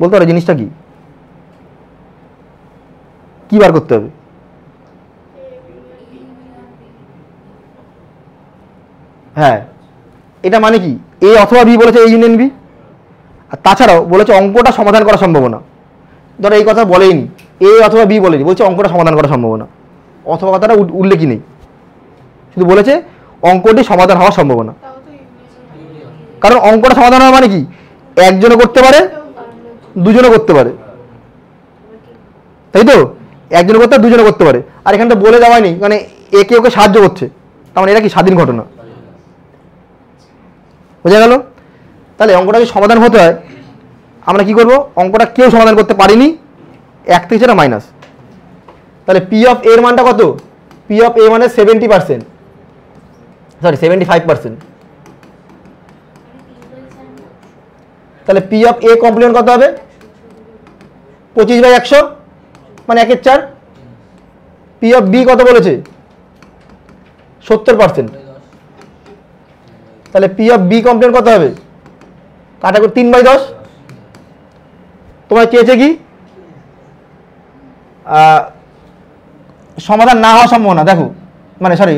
বলতে পারো জিনিসটা কি বার করতে হবে? হ্যাঁ, এটা মানে কি? এ অথবা বি বলেছে এ ইউনিয়ন বি, আর তাছাড়াও বলেছে অঙ্কটা সমাধান করা সম্ভাবনা। ধরো এই কথা বলেইনি, এ অথবা বি বলেনি, বলছে অঙ্কটা সমাধান করা সম্ভাবনা, অথবা কথাটা উল্লেখই নেই, শুধু বলেছে অঙ্কটি সমাধান হওয়ার সম্ভাবনা। কারণ অঙ্কটা সমাধান হওয়া মানে কি? একজনে করতে পারে, দুজনে করতে পারে, তাই তো? একজনে করতে পারে, দুজনে করতে পারে, আর এখানে তো বলে দেওয়াই নেই, মানে একে ওকে সাহায্য করছে, তার মানে এটা কি স্বাধীন ঘটনা। বোঝা গেল? তাহলে অঙ্কটা যদি সমাধান হতে হয় আমরা কি করব? অঙ্কটা কেউ সমাধান করতে পারিনি, 1 থেকে সেটা মাইনাস। তাহলে পি অফ এর মানটা কত? পি অফ এ মানে 70%, সরি 75%। তাহলে পি অফ এ কমপ্লিমেন্ট কত হবে? 25/100 মানে 1/4। পি অফ বি কত বলেছে? 70%। তাহলে পি অফ বি কমপ্লিমেন্ট কত হবে? কাটা করে 3/10। তোমার চেয়েছে কি? সমাধান না হওয়ার সম্ভাবনা, দেখো মানে সরি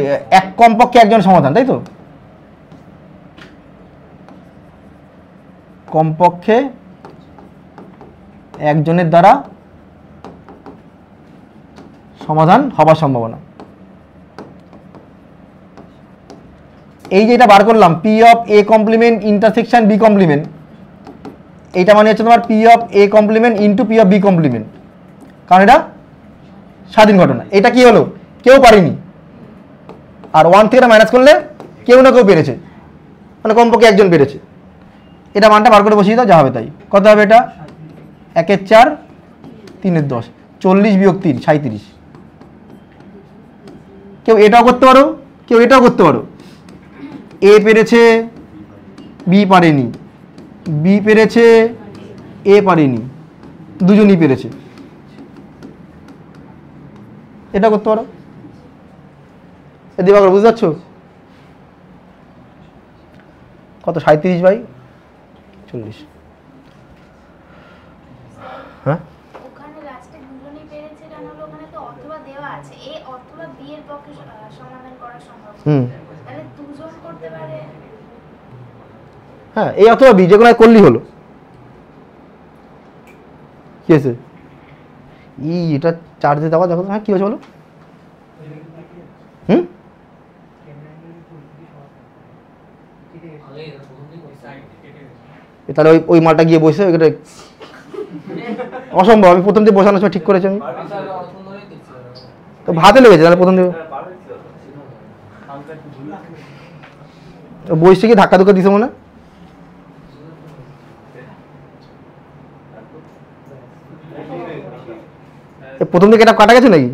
কমপক্ষে একজন সমাধান, তাই তো? কমপক্ষে একজনের দ্বারা সমাধান হবার সম্ভাবনা। এই যে এটা বার করলাম P of A complement intersection B complement, এইটা মানে হচ্ছে তোমার P of A complement into P of B complement, কারণ এটা স্বাধীন ঘটনা। এটা কি হলো? কেউ পারেনি, আর 1 থেকে মাইনাস করলে কেউ না কেউ পেরেছে, মানে কমপক্ষে একজন পেরেছে। এটা মানটা বার করে বসিয়ে দাও, যা হবে তাই। কত হবে এটা? 1/4 3/10, 40 - 3 37। কেউ এটাও করতে পারো, কেউ এটাও করতে পারো। এ পেরেছে, বি পারেনি, বি পেরেছে, এ পারেনি, দুজনই পেরেছে। এটা করতে পারো। দিবাকর বুঝতে পারছো? কত? 37/40। হ্যাঁ, ওখানে লাস্টে দুজনই পেরেছে, কারণ হলো ওখানে তো অথবা দেওয়া আছে, এ অথবা বি এর পক্ষে সমাধান করা সম্ভব। তাহলে দুজন করতে পারে। হ্যাঁ, এই অথবা বি যে কোনো করলেই হলো। কি আছে? এটা চার্জে দেওয়া, দেখো। হ্যাঁ, কি হয়েছে বলো? তাহলে ওই মালটা গিয়ে বসে ওইটা অসম্ভব। আমি প্রথম দিয়ে বসানোর সময় ঠিক করেছি, আমি তো ভাতে লেগেছে। তাহলে প্রথম দিয়ে বসে গিয়ে ধাক্কা ধুক্কা দিছে মনে। প্রথম দিকে এটা কাটা গেছে নাকি?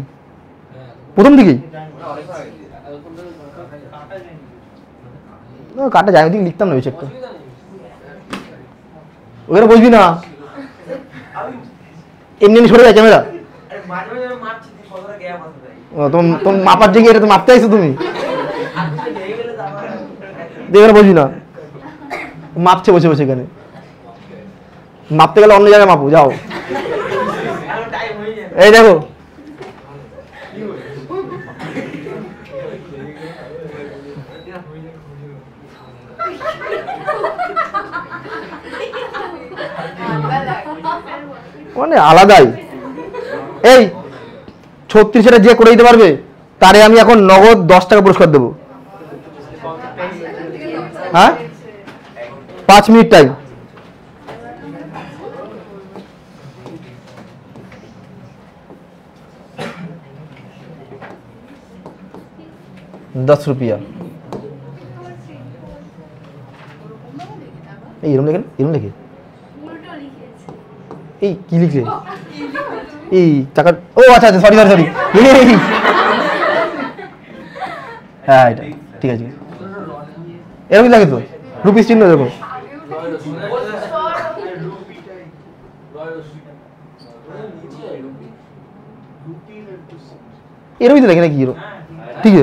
প্রথম দিকেই কাটা যায়, ওইদিকে লিখতাম না বেশি একটা। ওখানে বসবি না, এমনি এমনি সরে যায় ক্যামেরা। তোমার মাপার জায়গায় এটা তো মাপতে আইছো তুমি, এখানে বসবি না, মাপছে বসে বসে। এখানে মাপতে গেলে অন্য জায়গায় মাপো, যাও। এই দেখো মানে আলাদাই। এই 36 যে করে দিতে পারবে তারে আমি এখন নগদ 10 টাকা পুরস্কার দেবো। হ্যাঁ, 5 মিনিট টাইম। ₹10। এই এরম লেখেন, এরম লেখে, এই কি লিখলে, এই টাকা, ও আচ্ছা আচ্ছা, সরি সরি সরি, হ্যাঁ এটা ঠিক আছে। এরকম লাগে তো, রুপিস চিহ্ন দেখো। এরকমই তো দেখে নাকি, এরকম ঠিক আছে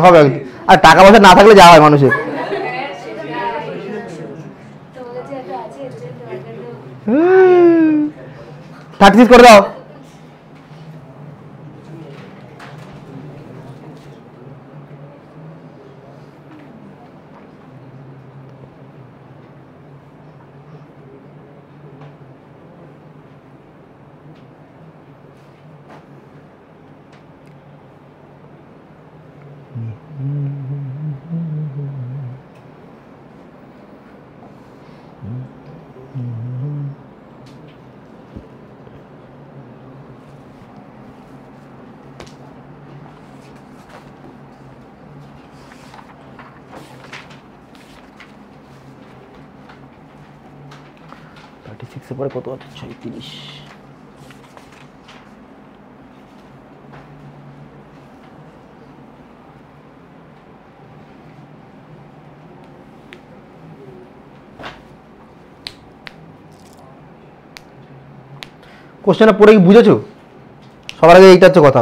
হবে। আর টাকা পয়সা না থাকলে যা হয় মানুষের। 36 করে দাও। পরে কত আছে? 36। কোশ্চেনটা পড়ে কি বুঝেছো? সবার আগে এইটা হচ্ছে কথা।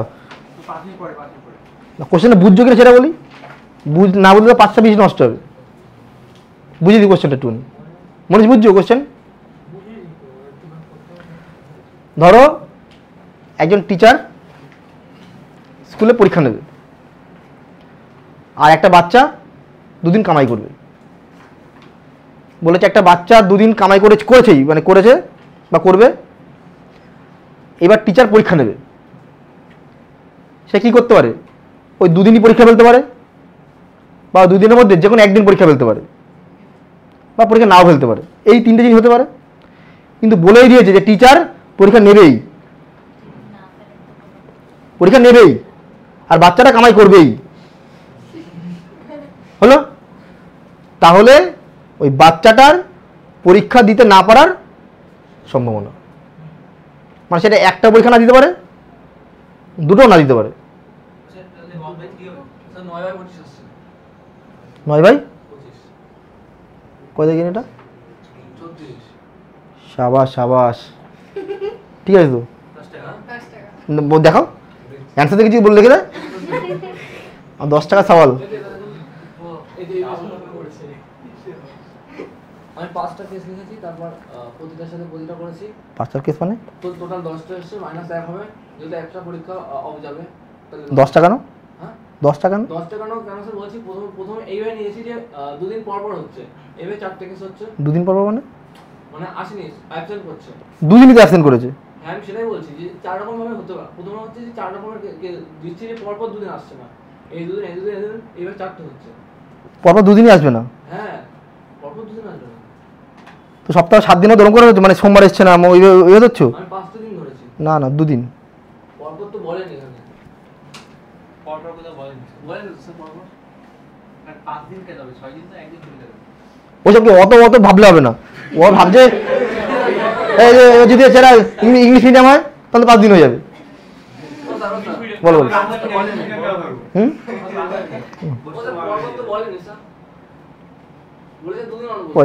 কোশ্চেনটা বুঝছো কিনা সেটা বলি, না বুঝলে 5টা 20 নষ্ট হবে। বুঝে দিই কোশ্চেনটা একটু, মনে বুঝছো কোশ্চেন? ধরো একজন টিচার স্কুলে পরীক্ষা নেবে, আর একটা বাচ্চা 2 দিন কামাই করবে। বলেছে একটা বাচ্চা 2 দিন কামাই করেছেই, মানে করেছে বা করবে। এবার টিচার পরীক্ষা নেবে, সে কি করতে পারে? ওই 2 দিনই পরীক্ষা ফেলতে পারে, বা 2 দিনের মধ্যে যে কোনো একদিন পরীক্ষা ফেলতে পারে, বা পরীক্ষা নাও ফেলতে পারে। এই 3টে জিনিস হতে পারে। কিন্তু বলেই দিয়েছে যে টিচার পরীক্ষা নেবেই, পরীক্ষা নেবেই, আর বাচ্চাটা কামাই করবেই। হলো? তাহলে ওই বাচ্চাটার পরীক্ষা দিতে না পারার সম্ভাবনা, মানে সেটা একটা পরীক্ষা না দিতে পারে, দুটোও না দিতে পারে। 9/25 কয় দেখেন এটা? সাবাস সাবাস, ঠিক আছে তো, দেখাও অ্যান্সার দেখেছি বলে লিখে দেয়। 10 টাকা সওয়াল। আমি 5টা কেস লিখেছি, তারপর প্রতিটার সাথে প্রতিটা করেছি। 5টা কেস মানে তো টোটাল 10টা এসেছে, -1 হবে। যদি একটা পরীক্ষা অফ যাবে তাহলে 10 টাকা না? হ্যাঁ 10 টাকা না? 10 টাকা নাও কেন স্যার বলছি, প্রথমে এইভাবে নিয়েছি যে 2 দিন পর পর হচ্ছে, এবারে 4টে কেস হচ্ছে। 2 দিন পর মানে আসেনি, অ্যাবসেন্ট করছে। 2 দিনই তো অ্যাবসেন্ট করেছে। হ্যাঁ আমি সেটাই বলছি যে 4 রকম ভাবে হতে পারে। প্রথমে হচ্ছে যে 4 রকমের দিচ্ছি যে পর পর 2 দিন আসছে না, এই 2 দিন এবার 4টে হচ্ছে। পরপর 2 দিনই আসবে না? হ্যাঁ পরপর 2 দিন আসবে না। তো সপ্তাহে 7 দিনও ধরুন করে হচ্ছে, মানে সোমবার এসছে না, ওই হচ্ছে আমি 5টা দিন ধরেছি। না না 2 দিন পরপর তো বলেনি এখানে, পরপর কথা বলেনি, বলেন স্যার পরপর। আর 5 দিন কেন হবে? 6 দিন তো একদিন চলে যাবে। ওসব কি অত ভাবলে হবে না। ও ভাবছে এই যে যদি সেটা ইংলিশ মিডিয়াম হয় তাহলে 5 দিন হয়ে যাবে। বলো বলো। হুম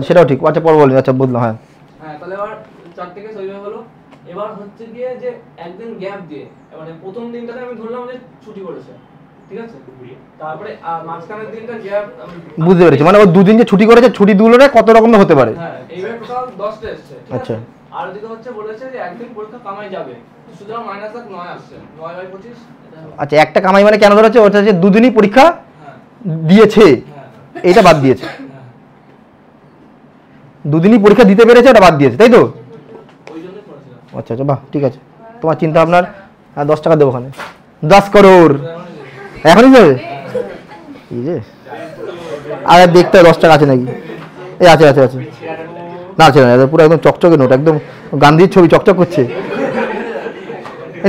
সেটাও ঠিক। আচ্ছা পর বলি, আচ্ছা বললাম। হ্যাঁ তাহলে এবার হচ্ছে গিয়ে যে একদিন গ্যাপ দিয়ে মানে প্রথম দিনটাতে আমি ধরলাম যে ছুটি করেছে, ঠিক আছে, তারপরে মাঝখানের দিনটা গ্যাপ বুঝতে পেরেছি, মানে ও দুদিন যে ছুটি করেছে ছুটি দুটোরে কত রকমের হতে পারে। হ্যাঁ এইবার টোটাল 10টা এসেছে, ঠিক আচ্ছা। আছে। আর দিকে হচ্ছে বলেছে যে একদিন পরীক্ষা কামাই যাবে, সুতরাং -9 আসছে, 9/25। আচ্ছা, একটা কামাই মানে কেন ধরেছে? ওটা হচ্ছে দুদিনই পরীক্ষা হ্যাঁ দিয়েছে, হ্যাঁ এইটা বাদ দিয়েছে। হ্যাঁ, দুদিনই পরীক্ষা দিতে পেরেছে, ওটা বাদ দিয়েছে, তাই তো? ওই জন্যই করেছিলাম। আচ্ছা আচ্ছা, বাহ, ঠিক আছে। তোমার চিন্তা আপনার 10 টাকা দেবো ওখানে, 10 করোড় এখনই দেবে। এই যে আর দেখতে হয় 10 টাকা আছে নাকি। এই আছে আছে আছে, না আছে না, পুরো একদম চকচকে নোট, একদম গান্ধীর ছবি চকচক করছে।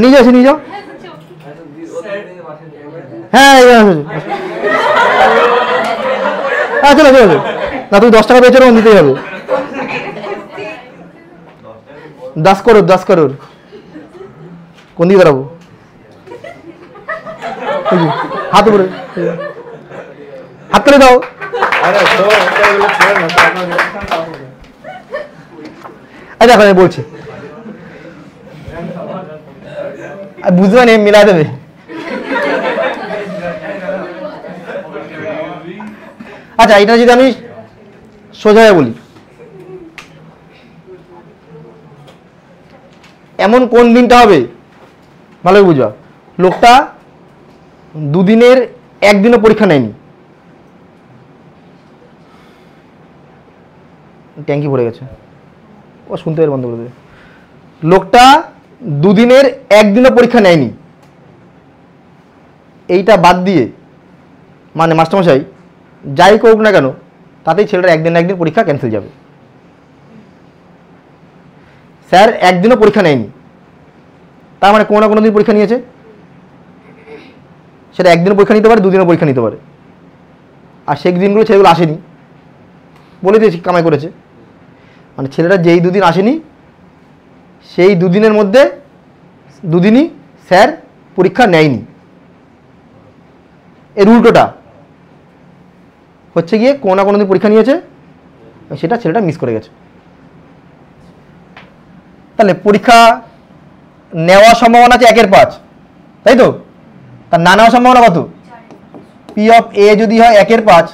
নিয়ে যাও, নিয়ে যাও। হ্যাঁ হ্যাঁ, চলো চলো, না তুমি 10 টাকা পেয়েছো, তখন দিতেই হবে। 10 করোড়, 10 করোড়। কোন দিকে দাঁড়াবো? হাত উপরে, হাত তুলে দাও। আচ্ছা, এখন আমি বলছি, বুঝতে পারি মিলাই দেবে। আচ্ছা, এটা যদি আমি সোজা বলি, এমন কোন দিনটা হবে ভালো বুঝবা, লোকটা দুদিনের একদিনও পরীক্ষা নেয়নি, ট্যাঙ্কি ভরে গেছে, ও শুনতে পেরে বন্ধ করে দেবে। লোকটা দুদিনের একদিনও পরীক্ষা নেয়নি, এইটা বাদ দিয়ে মানে মাস্টারমশাই যাই করুক না কেন তাতেই ছেলেটার একদিন না একদিন পরীক্ষা ক্যান্সেল যাবে। স্যার একদিনও পরীক্ষা নেয়নি, তার মানে কোনো না কোনো দিন পরীক্ষা নিয়েছে। সেটা একদিনও পরীক্ষা নিতে পারে, দুদিনও পরীক্ষা নিতে পারে, আর সেই দিনগুলো ছেলেগুলো আসেনি, বলে দিয়েছি কামাই করেছে। মানে ছেলেটা যেই দুদিন আসেনি সেই দুদিনের মধ্যে দুদিনই স্যার পরীক্ষা নেয়নি। এর উল্টোটা হচ্ছে গিয়ে কোনো না কোনো দিন পরীক্ষা নিয়েছে, সেটা ছেলেটা মিস করে গেছে। তাহলে পরীক্ষা নেওয়ার সম্ভাবনা আছে 1/5, তাই তো? তার না নেওয়ার সম্ভাবনা কত? পি অফ এ যদি হয় 1/5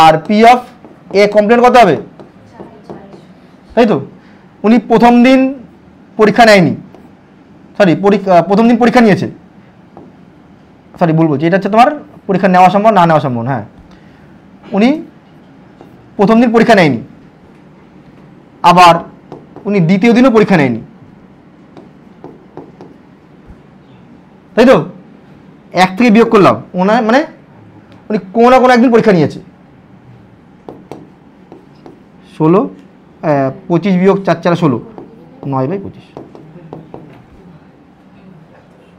আর পি অফ এ কমপ্লেন কত হবে? তাই তো? উনি প্রথম দিন পরীক্ষা নেয়নি, সরি প্রথম দিন পরীক্ষা নিয়েছে, সরি ভুল বলছি, এটা হচ্ছে তোমার পরীক্ষা নেওয়া সম্ভব না নেওয়া সম্ভব। হ্যাঁ, উনি প্রথম দিন পরীক্ষা নেয়নি, আবার উনি দ্বিতীয় দিনও পরীক্ষা নেয়নি, তাই তো? 1 থেকে বিয়োগ করলাম, ওনার মানে উনি কোনো না কোনো একদিন পরীক্ষা নিয়েছে। 16 25 বিয়োগ 4 4 16, 9/25।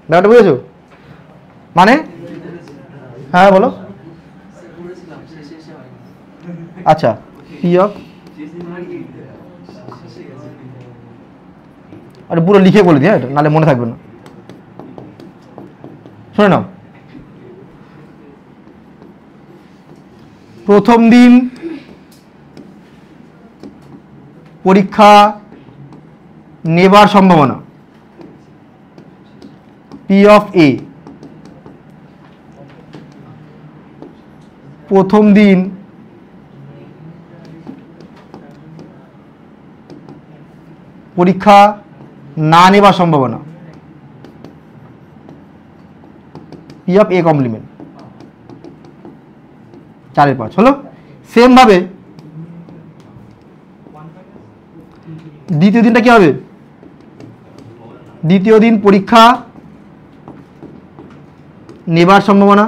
ব্যাপারটা বুঝেছো? মানে হ্যাঁ বলো। আচ্ছা, পি অফ, আরে পুরো লিখে বলে দিই, হ্যাঁ, নাহলে মনে থাকবে না। শুনে নাও, প্রথম দিন পরীক্ষা নেবার সম্ভাবনা পি অফ এ, প্রথম দিন পরীক্ষা না নেবার সম্ভাবনা পি অফ এ কমপ্লিমেন্ট, 4/5 হলো। সেম ভাবে দ্বিতীয় দিনটা কি হবে? দ্বিতীয় দিন পরীক্ষা নেবার সম্ভাবনা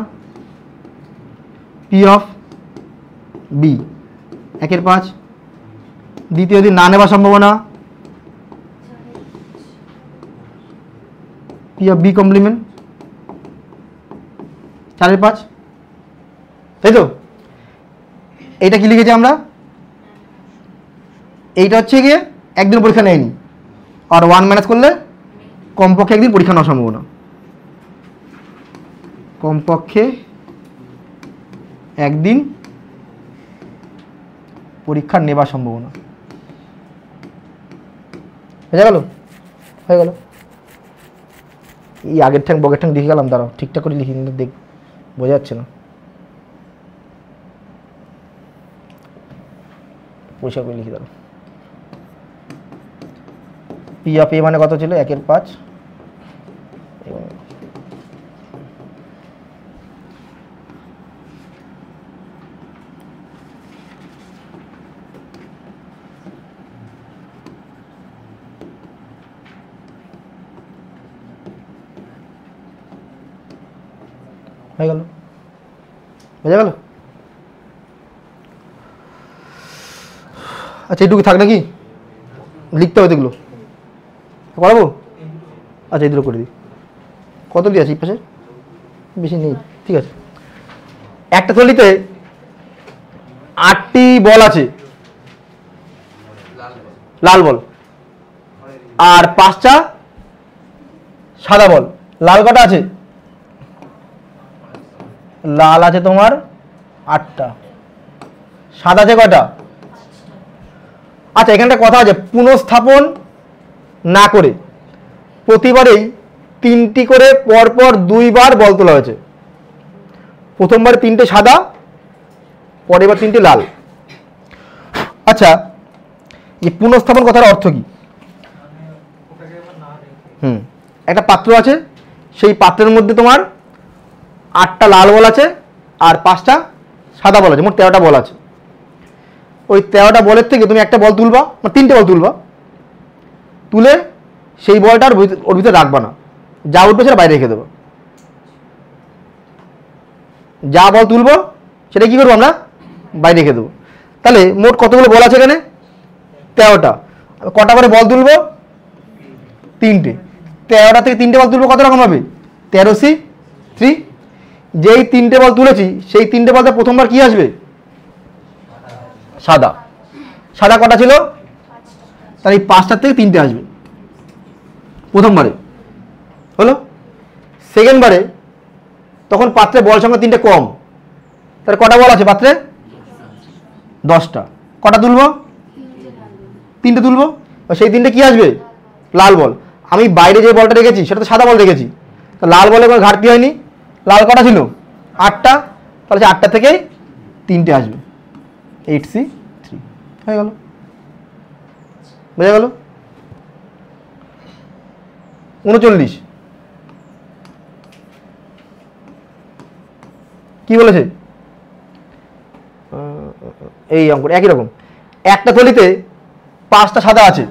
পি অফ বি, 1/5। দ্বিতীয় দিন না নেবার সম্ভাবনা পি অফ বি কমপ্লিমেন্ট, 4/5, তাই তো? এইটা কি লিখেছি আমরা? এইটা হচ্ছে গিয়ে একদিন পরীক্ষা নেয়নি, আর 1 ম্যানেজ করলে কমপক্ষে একদিন পরীক্ষা নেওয়ার সম্ভাবনা, কমপক্ষে একদিন পরীক্ষা নেবার সম্ভাবনা। বোঝা গেল? হয়ে গেল। এই আগের ঠ্যাং বগের ঠ্যাং দেখে গেলাম, দাঁড়াও ঠিকঠাক করে লিখি, কিন্তু দেখ বোঝা যাচ্ছে না, পরিষ্কার করে লিখি। দাঁড়াও, পি অফ এ মানে কত ছিল? 1/5 এবং হয়ে গেল। বোঝা গেল? আচ্ছা এইটুকু থাক নাকি? লিখতে হবে এগুলো, করাবো? আচ্ছা এই দুটো করে দিই। কত দিয়ে আছে এই পাশে? বেশি নেই, ঠিক আছে। একটা থলিতে 8টি বল আছে, লাল বল, আর 5টা সাদা বল। লাল কটা আছে? লাল আছে তোমার 8টা, সাদা আছে কয়টা? আচ্ছা এখানটা কথা আছে, পুনঃস্থাপন না করে প্রতিবারেই 3টি করে পরপর 2বার বল তোলা হয়েছে। প্রথমবার 3টে সাদা, পরের বার 3টে লাল। আচ্ছা এই পুনঃস্থাপন কথার অর্থ কি? একটা পাত্র আছে, সেই পাত্রের মধ্যে তোমার 8টা লাল বল আছে আর 5টা সাদা বল আছে, মোট 13টা বল আছে। ওই 13টা বলের থেকে তুমি একটা বল তুলবা, মানে 3টে বল তুলবা, তুলে সেই বলটা ওর ভিতরে রাখবা না, যা উঠবে সেটা বাইরে রেখে দেবো। যা বল তুলবো সেটা কি করবো আমরা? বাইরে রেখে দেবো। তাহলে মোট কতগুলো বল আছে এখানে? 13টা। কটা করে বল তুলবো? 3টে। 13টা থেকে 3টে বল তুলবো কত রকম হবে? 13C3। যেই 3টে বল তুলেছি সেই 3টে বলতে প্রথমবার কি আসবে? সাদা। সাদা কটা ছিল? তাহলে এই 5টার থেকে 3টে আসবে প্রথমবারে, হলো। সেকেন্ডবারে তখন পাত্রে বল সংখ্যা 3টে কম, তাহলে কটা বল আছে পাত্রে? 10টা। কটা তুলবো? 3টে তুলবো। সেই 3টে কি আসবে? লাল বল। আমি বাইরে যে বলটা রেখেছি সেটা তো সাদা বল রেখেছি, তো লাল বলে কোনো ঘাটতি হয়নি। লাল কটা ছিল? 8টা, তাহলে 8টা থেকে 3টে আসবে, 8C3। হয়ে গেল। বোঝা গেল? 39 কি বলেছে? এই অঙ্ক একই রকম। একটা থলিতে 5টা সাদা আছে,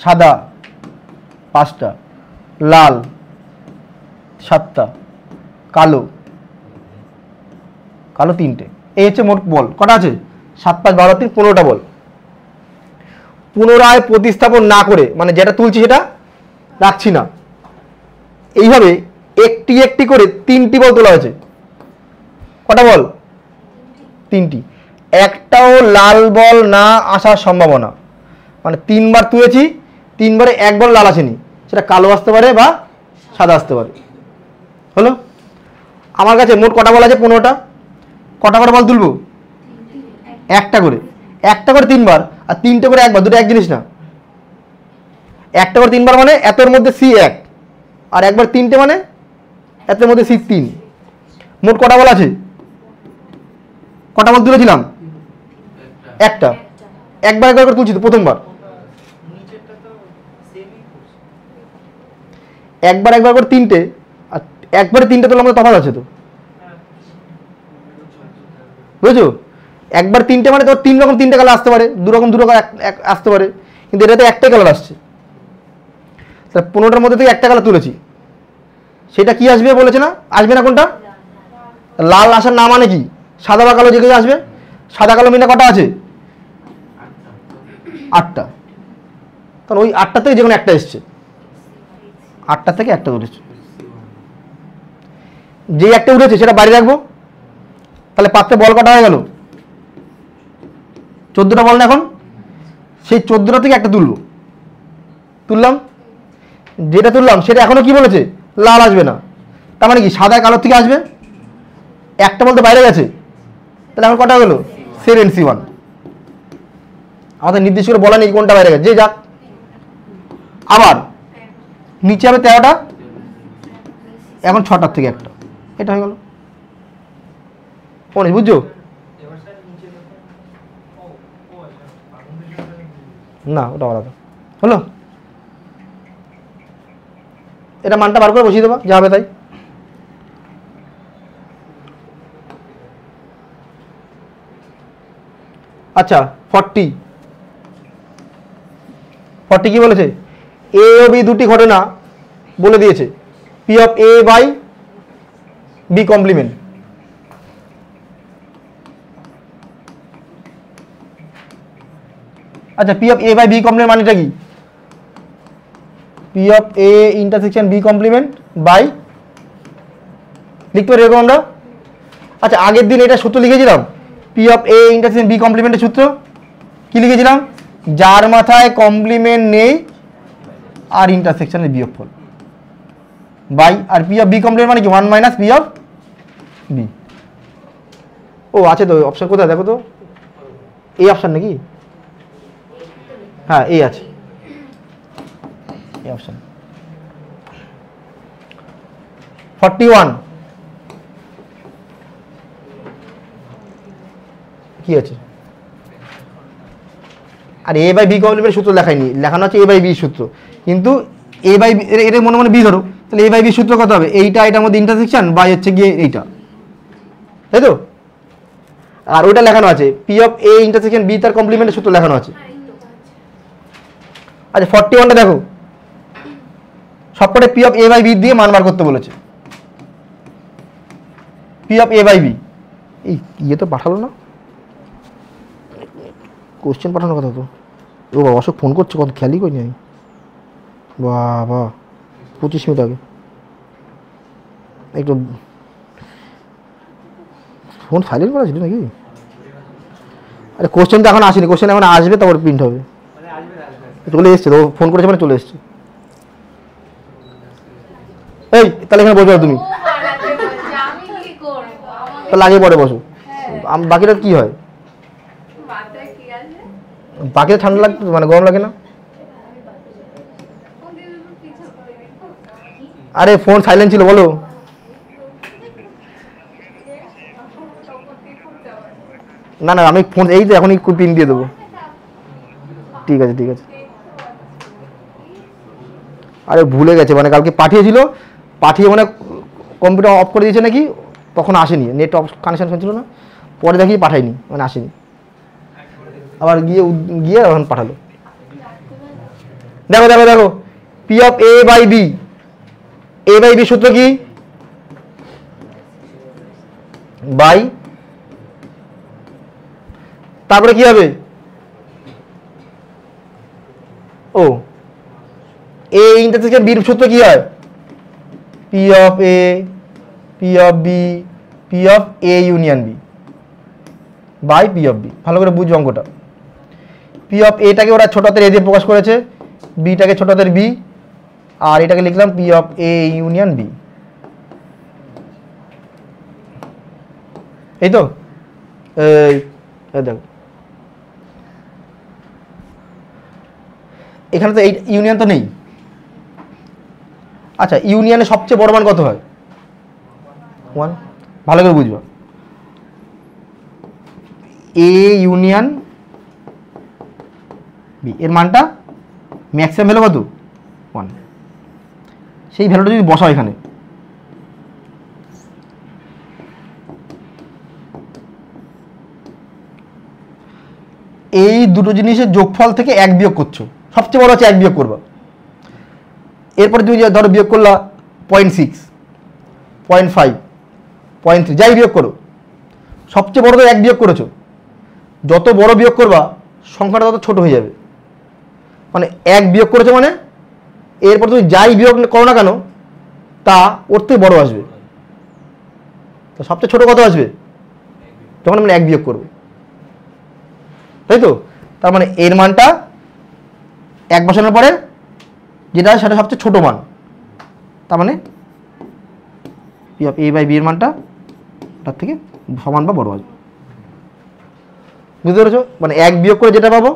সাদা 5টা, লাল 7টা, কালো 3টে। এই হচ্ছে মোট বল। কটা আছে? 7, 5, 12, 3, 15টা বল। পুনরায় প্রতিস্থাপন না করে, মানে যেটা তুলছি সেটা রাখছি না, এইভাবে একটি একটি করে 3টি বল তোলা হয়েছে। কটা বল? 3টি। একটাও লাল বল না আসার সম্ভাবনা, মানে 3বার তুলেছি, 3বারে একবার লাল আসেনি, সেটা কালো আসতে পারে বা সাদা আসতে পারে, হলো। আমার কাছে মোট কটা বল আছে? 15টা। কটা করে বল তুলবো? একটা করে। একটা করে 3বার, আর 3টে করে একবার, দুটো এক জিনিস না। একটা করে 3বার মানে এতের মধ্যে C1, আর একবার 3টে মানে এতের মধ্যে C3। মোট কটা বল আছে? কটা বল তুলেছিলাম? একটা। একবার করে তুলছি তো প্রথমবার। একবার করে 3টে, আর একবারে 3টে তোলা আমাদের তফাৎ আছে তো, বুঝেছো? একবার 3টে মানে তোর 3 রকম 3টে কালার আসতে পারে, 2 রকম 2 রকম আসতে পারে, কিন্তু এটাতে একটাই কালার আসছে। তাহলে 15টার মধ্যে থেকে একটা কালার তুলেছি, সেটা কি আসবে বলেছে না? আসবে না কোনটা? লাল আসার না মানে কি? সাদা বা কালো যে কিছু আসবে। সাদা কালো মিলে কটা আছে? 8টা। তাহলে ওই 8টা থেকে যে কোনো একটা এসছে, 8টা থেকে একটা উঠেছে। যেই একটা উঠেছে সেটা বাইরে রাখবো। তাহলে পাত্রে বল কটা হয়ে গেল? 14টা বল না এখন? সেই 14টা থেকে একটা তুলবো, তুললাম। যেটা তুললাম সেটা এখনো কি বলেছে? লাল আসবে না। তার মানে কি সাদা কালো থেকে আসবে। একটা বলতে বাইরে গেছে, তাহলে এখন কটা গেল? 7C1। আমাদের নির্দিষ্ট করে বলা নেই কোনটা বাইরে গেছে, যে যাক আবার নিচে হবে 13টা, এখন 6টার থেকে একটা, এটা হয়ে গেল। মনে বুঝছো? না ওটা আলাদা হলো। এটা মানটা বার করে বসিয়ে দেবা যা হবে তাই। আচ্ছা 40 কি বলেছে? এ ও বি দুটি ঘটনা বলে দিয়েছে, P of A by B complement. আচ্ছা P of A by B complement মানেটা কি? P of A intersection B complement by, লিখতে পারি এরকম আমরা। আচ্ছা আগের দিন এটা সূত্র লিখেছিলাম, P of A intersection B কমপ্লিমেন্টের সূত্র কি লিখেছিলাম? যার মাথায় কমপ্লিমেন্ট নেই আর ইন্টারসেকশনের বিয়োগফল বাই, আর পি অফ বি কমপ্লিমেন্ট মানে কি? 1 মাইনাস পি অফ বি। ও আছে তো অপশন, কোথায় দেখো তো, এই অপশন নাকি? হ্যাঁ এই আছে, এই অপশন। 41 কি আছে? আর এ বাই বি কমপ্লিমেন্টের সূত্র লেখায়নি, লেখানো আছে এ বাই বি সূত্র, কিন্তু এ বাই বি এটা মনে মনে বি ধরো, তাহলে এ বাই বি সূত্র কত হবে? এইটা এটার মধ্যে ইন্টারসেকশন বাই হচ্ছে গিয়ে এইটা, তাই তো? আর ওইটা লেখানো আছে P of A intersection B, তার কমপ্লিমেন্টের সূত্র লেখানো আছে। আচ্ছা 41টা দেখো, সবকটা P of A by B দিয়ে মান বার করতে বলেছে। P of A by B, এই ইয়ে তো পাঠালো না, কোশ্চেন পাঠানোর কথা তো। ও বাবা অশোক ফোন করছে, কত খেয়ালই করিনি আমি। বাবা 25 মিনিট আগে একটু ফোন সাইলেন্ট করা ছিল নাকি? আরে কোশ্চেন তো এখন আসেনি, কোশ্চেন এখন আসবে তারপর প্রিন্ট হবে। চলে এসছে তো, ফোন করেছে মানে চলে এসছে। এই তাহলে এখানে বসবে তুমি, তাহলে আগে পরে বসো। বাকিটা কি হয়? বাকিটা ঠান্ডা লাগতো মানে গরম লাগে না? আরে ফোন সাইলেন্ট ছিল বলো। না না আমি ফোন এই তো এখনই পিন দিয়ে দেবো। ঠিক আছে ঠিক আছে। আরে ভুলে গেছে, মানে কালকে পাঠিয়েছিল, পাঠিয়ে মানে কম্পিউটার অফ করে দিয়েছে নাকি, তখন আসেনি, নেট অফ কানেকশন ছিল না, পরে দেখি পাঠায়নি, মানে আসেনি, আবার গিয়ে গিয়ে এখন পাঠালো। দেখো দেখো দেখো, P of A by B, A by B সূত্র কি? বাই, তারপরে কি হবে? ও এ ইন্টারসেকশন বির সূত্র কি হয়? P of A, P of B, P of A union B by P of B. ভালো করে বুঝবো অঙ্কটা। পি অফ এটাকে ওরা ছোট হাতের এ দিয়ে প্রকাশ করেছে, বিটাকে ছোট হাতের বি, আর এটাকে লিখলাম P of A union B. এই তো এই দেখো, এখানে তো এই ইউনিয়ন তো নেই। আচ্ছা ইউনিয়নের সবচেয়ে বড় মান কত হয়? 1। ভালো করে বুঝবো, এ ইউনিয়ন বি এর মানটা ম্যাক্সিমাম ভ্যালু কত? 1। সেই ভ্যালুটা যদি বসাও এখানে, এই দুটো জিনিসের যোগফল থেকে 1 বিয়োগ করছো, সবচেয়ে বড় হচ্ছে 1 বিয়োগ করবা। এরপরে তুমি ধরো বিয়োগ করলা 0.6, 0.5, 0.3, যাই বিয়োগ করো, সবচেয়ে বড় তো 1 বিয়োগ করেছো। যত বড় বিয়োগ করবা সংখ্যাটা তত ছোট হয়ে যাবে, মানে 1 বিয়োগ করেছো মানে এরপর তুমি যাই বিয়োগ করো না কেন তা ওর থেকে বড় আসবে। তো সবচেয়ে ছোট কত আসবে? যখন আমরা 1 বিয়োগ করবো, তাই তো? তার মানে এর মানটা 1 বসানোর পরে যেটা সেটা সবচেয়ে ছোট মান, তার মানে P of A by B এর মানটা তার থেকে সমান বা বড় আসবে। বুঝতে পেরেছো? মানে 1 বিয়োগ করে যেটা পাবো,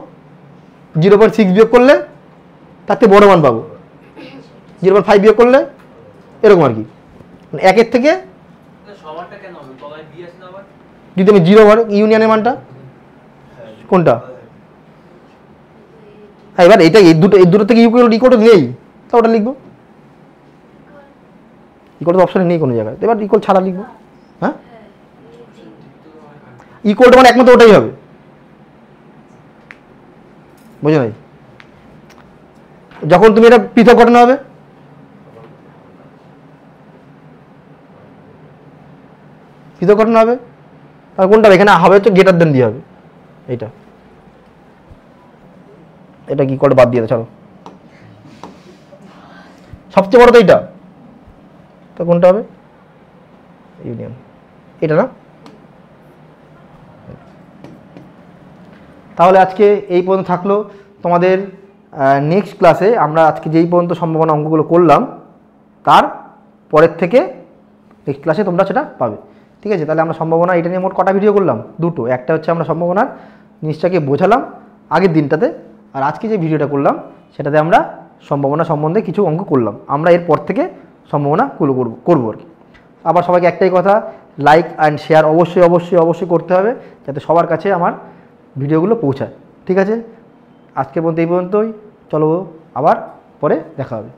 0.6 বিয়োগ করলে তার থেকে বড় মান পাবো। 0.5 বিয়োগ করলে এরকম আর কি, মানে 1-এর থেকে সবারটা কেন হবে? তলায় বি আছে না আবার? যদি আমি 0 হয় ইউনিয়নের মানটা কোনটা? হ্যাঁ, এবার এটা এই দুটো থেকে ইকুয়াল নেই, তা ওটা লিখবো। ইকুয়াল তো অপশনে নেই কোনো জায়গায়, এবার ইকুয়াল ছাড়া লিখবো। হ্যাঁ, ইকুয়ালটা মানে একমাত্র ওটাই হবে, বুঝো নাই? যখন তুমি এটা পৃথক ঘটনা হবে, পৃথক ঘটনা হবে, আর কোনটা এখানে হবে হচ্ছে গ্রেটার দেন দিয়ে হবে। এইটা এটা কি করে বাদ দিয়ে দাও, চলো। সবচেয়ে বড় তো এইটা, তো কোনটা হবে? ইউনিয়ন, এটা না? তাহলে আজকে এই পর্যন্ত থাকলো। তোমাদের নেক্সট ক্লাসে আমরা আজকে যেই পর্যন্ত সম্ভাবনা অঙ্কগুলো করলাম তার পরের থেকে নেক্সট ক্লাসে তোমরা সেটা পাবে। ঠিক আছে, তাহলে আমরা সম্ভাবনা এটা নিয়ে মোট কটা ভিডিও করলাম? দুটো। একটা হচ্ছে আমরা সম্ভাবনার জিনিসটাকে বোঝালাম আগের দিনটাতে, আর আজকে যে ভিডিওটা করলাম সেটাতে আমরা সম্ভাবনা সম্বন্ধে কিছু অঙ্ক করলাম। আমরা এরপর থেকে সম্ভাবনাগুলো করবো আর কি। আবার সবাইকে একটাই কথা, লাইক অ্যান্ড শেয়ার অবশ্যই অবশ্যই অবশ্যই করতে হবে যাতে সবার কাছে আমার ভিডিওগুলো পৌঁছায়। ঠিক আছে, আজকের পর্যন্ত এই পর্যন্তই। চলো, আবার পরে দেখা হবে।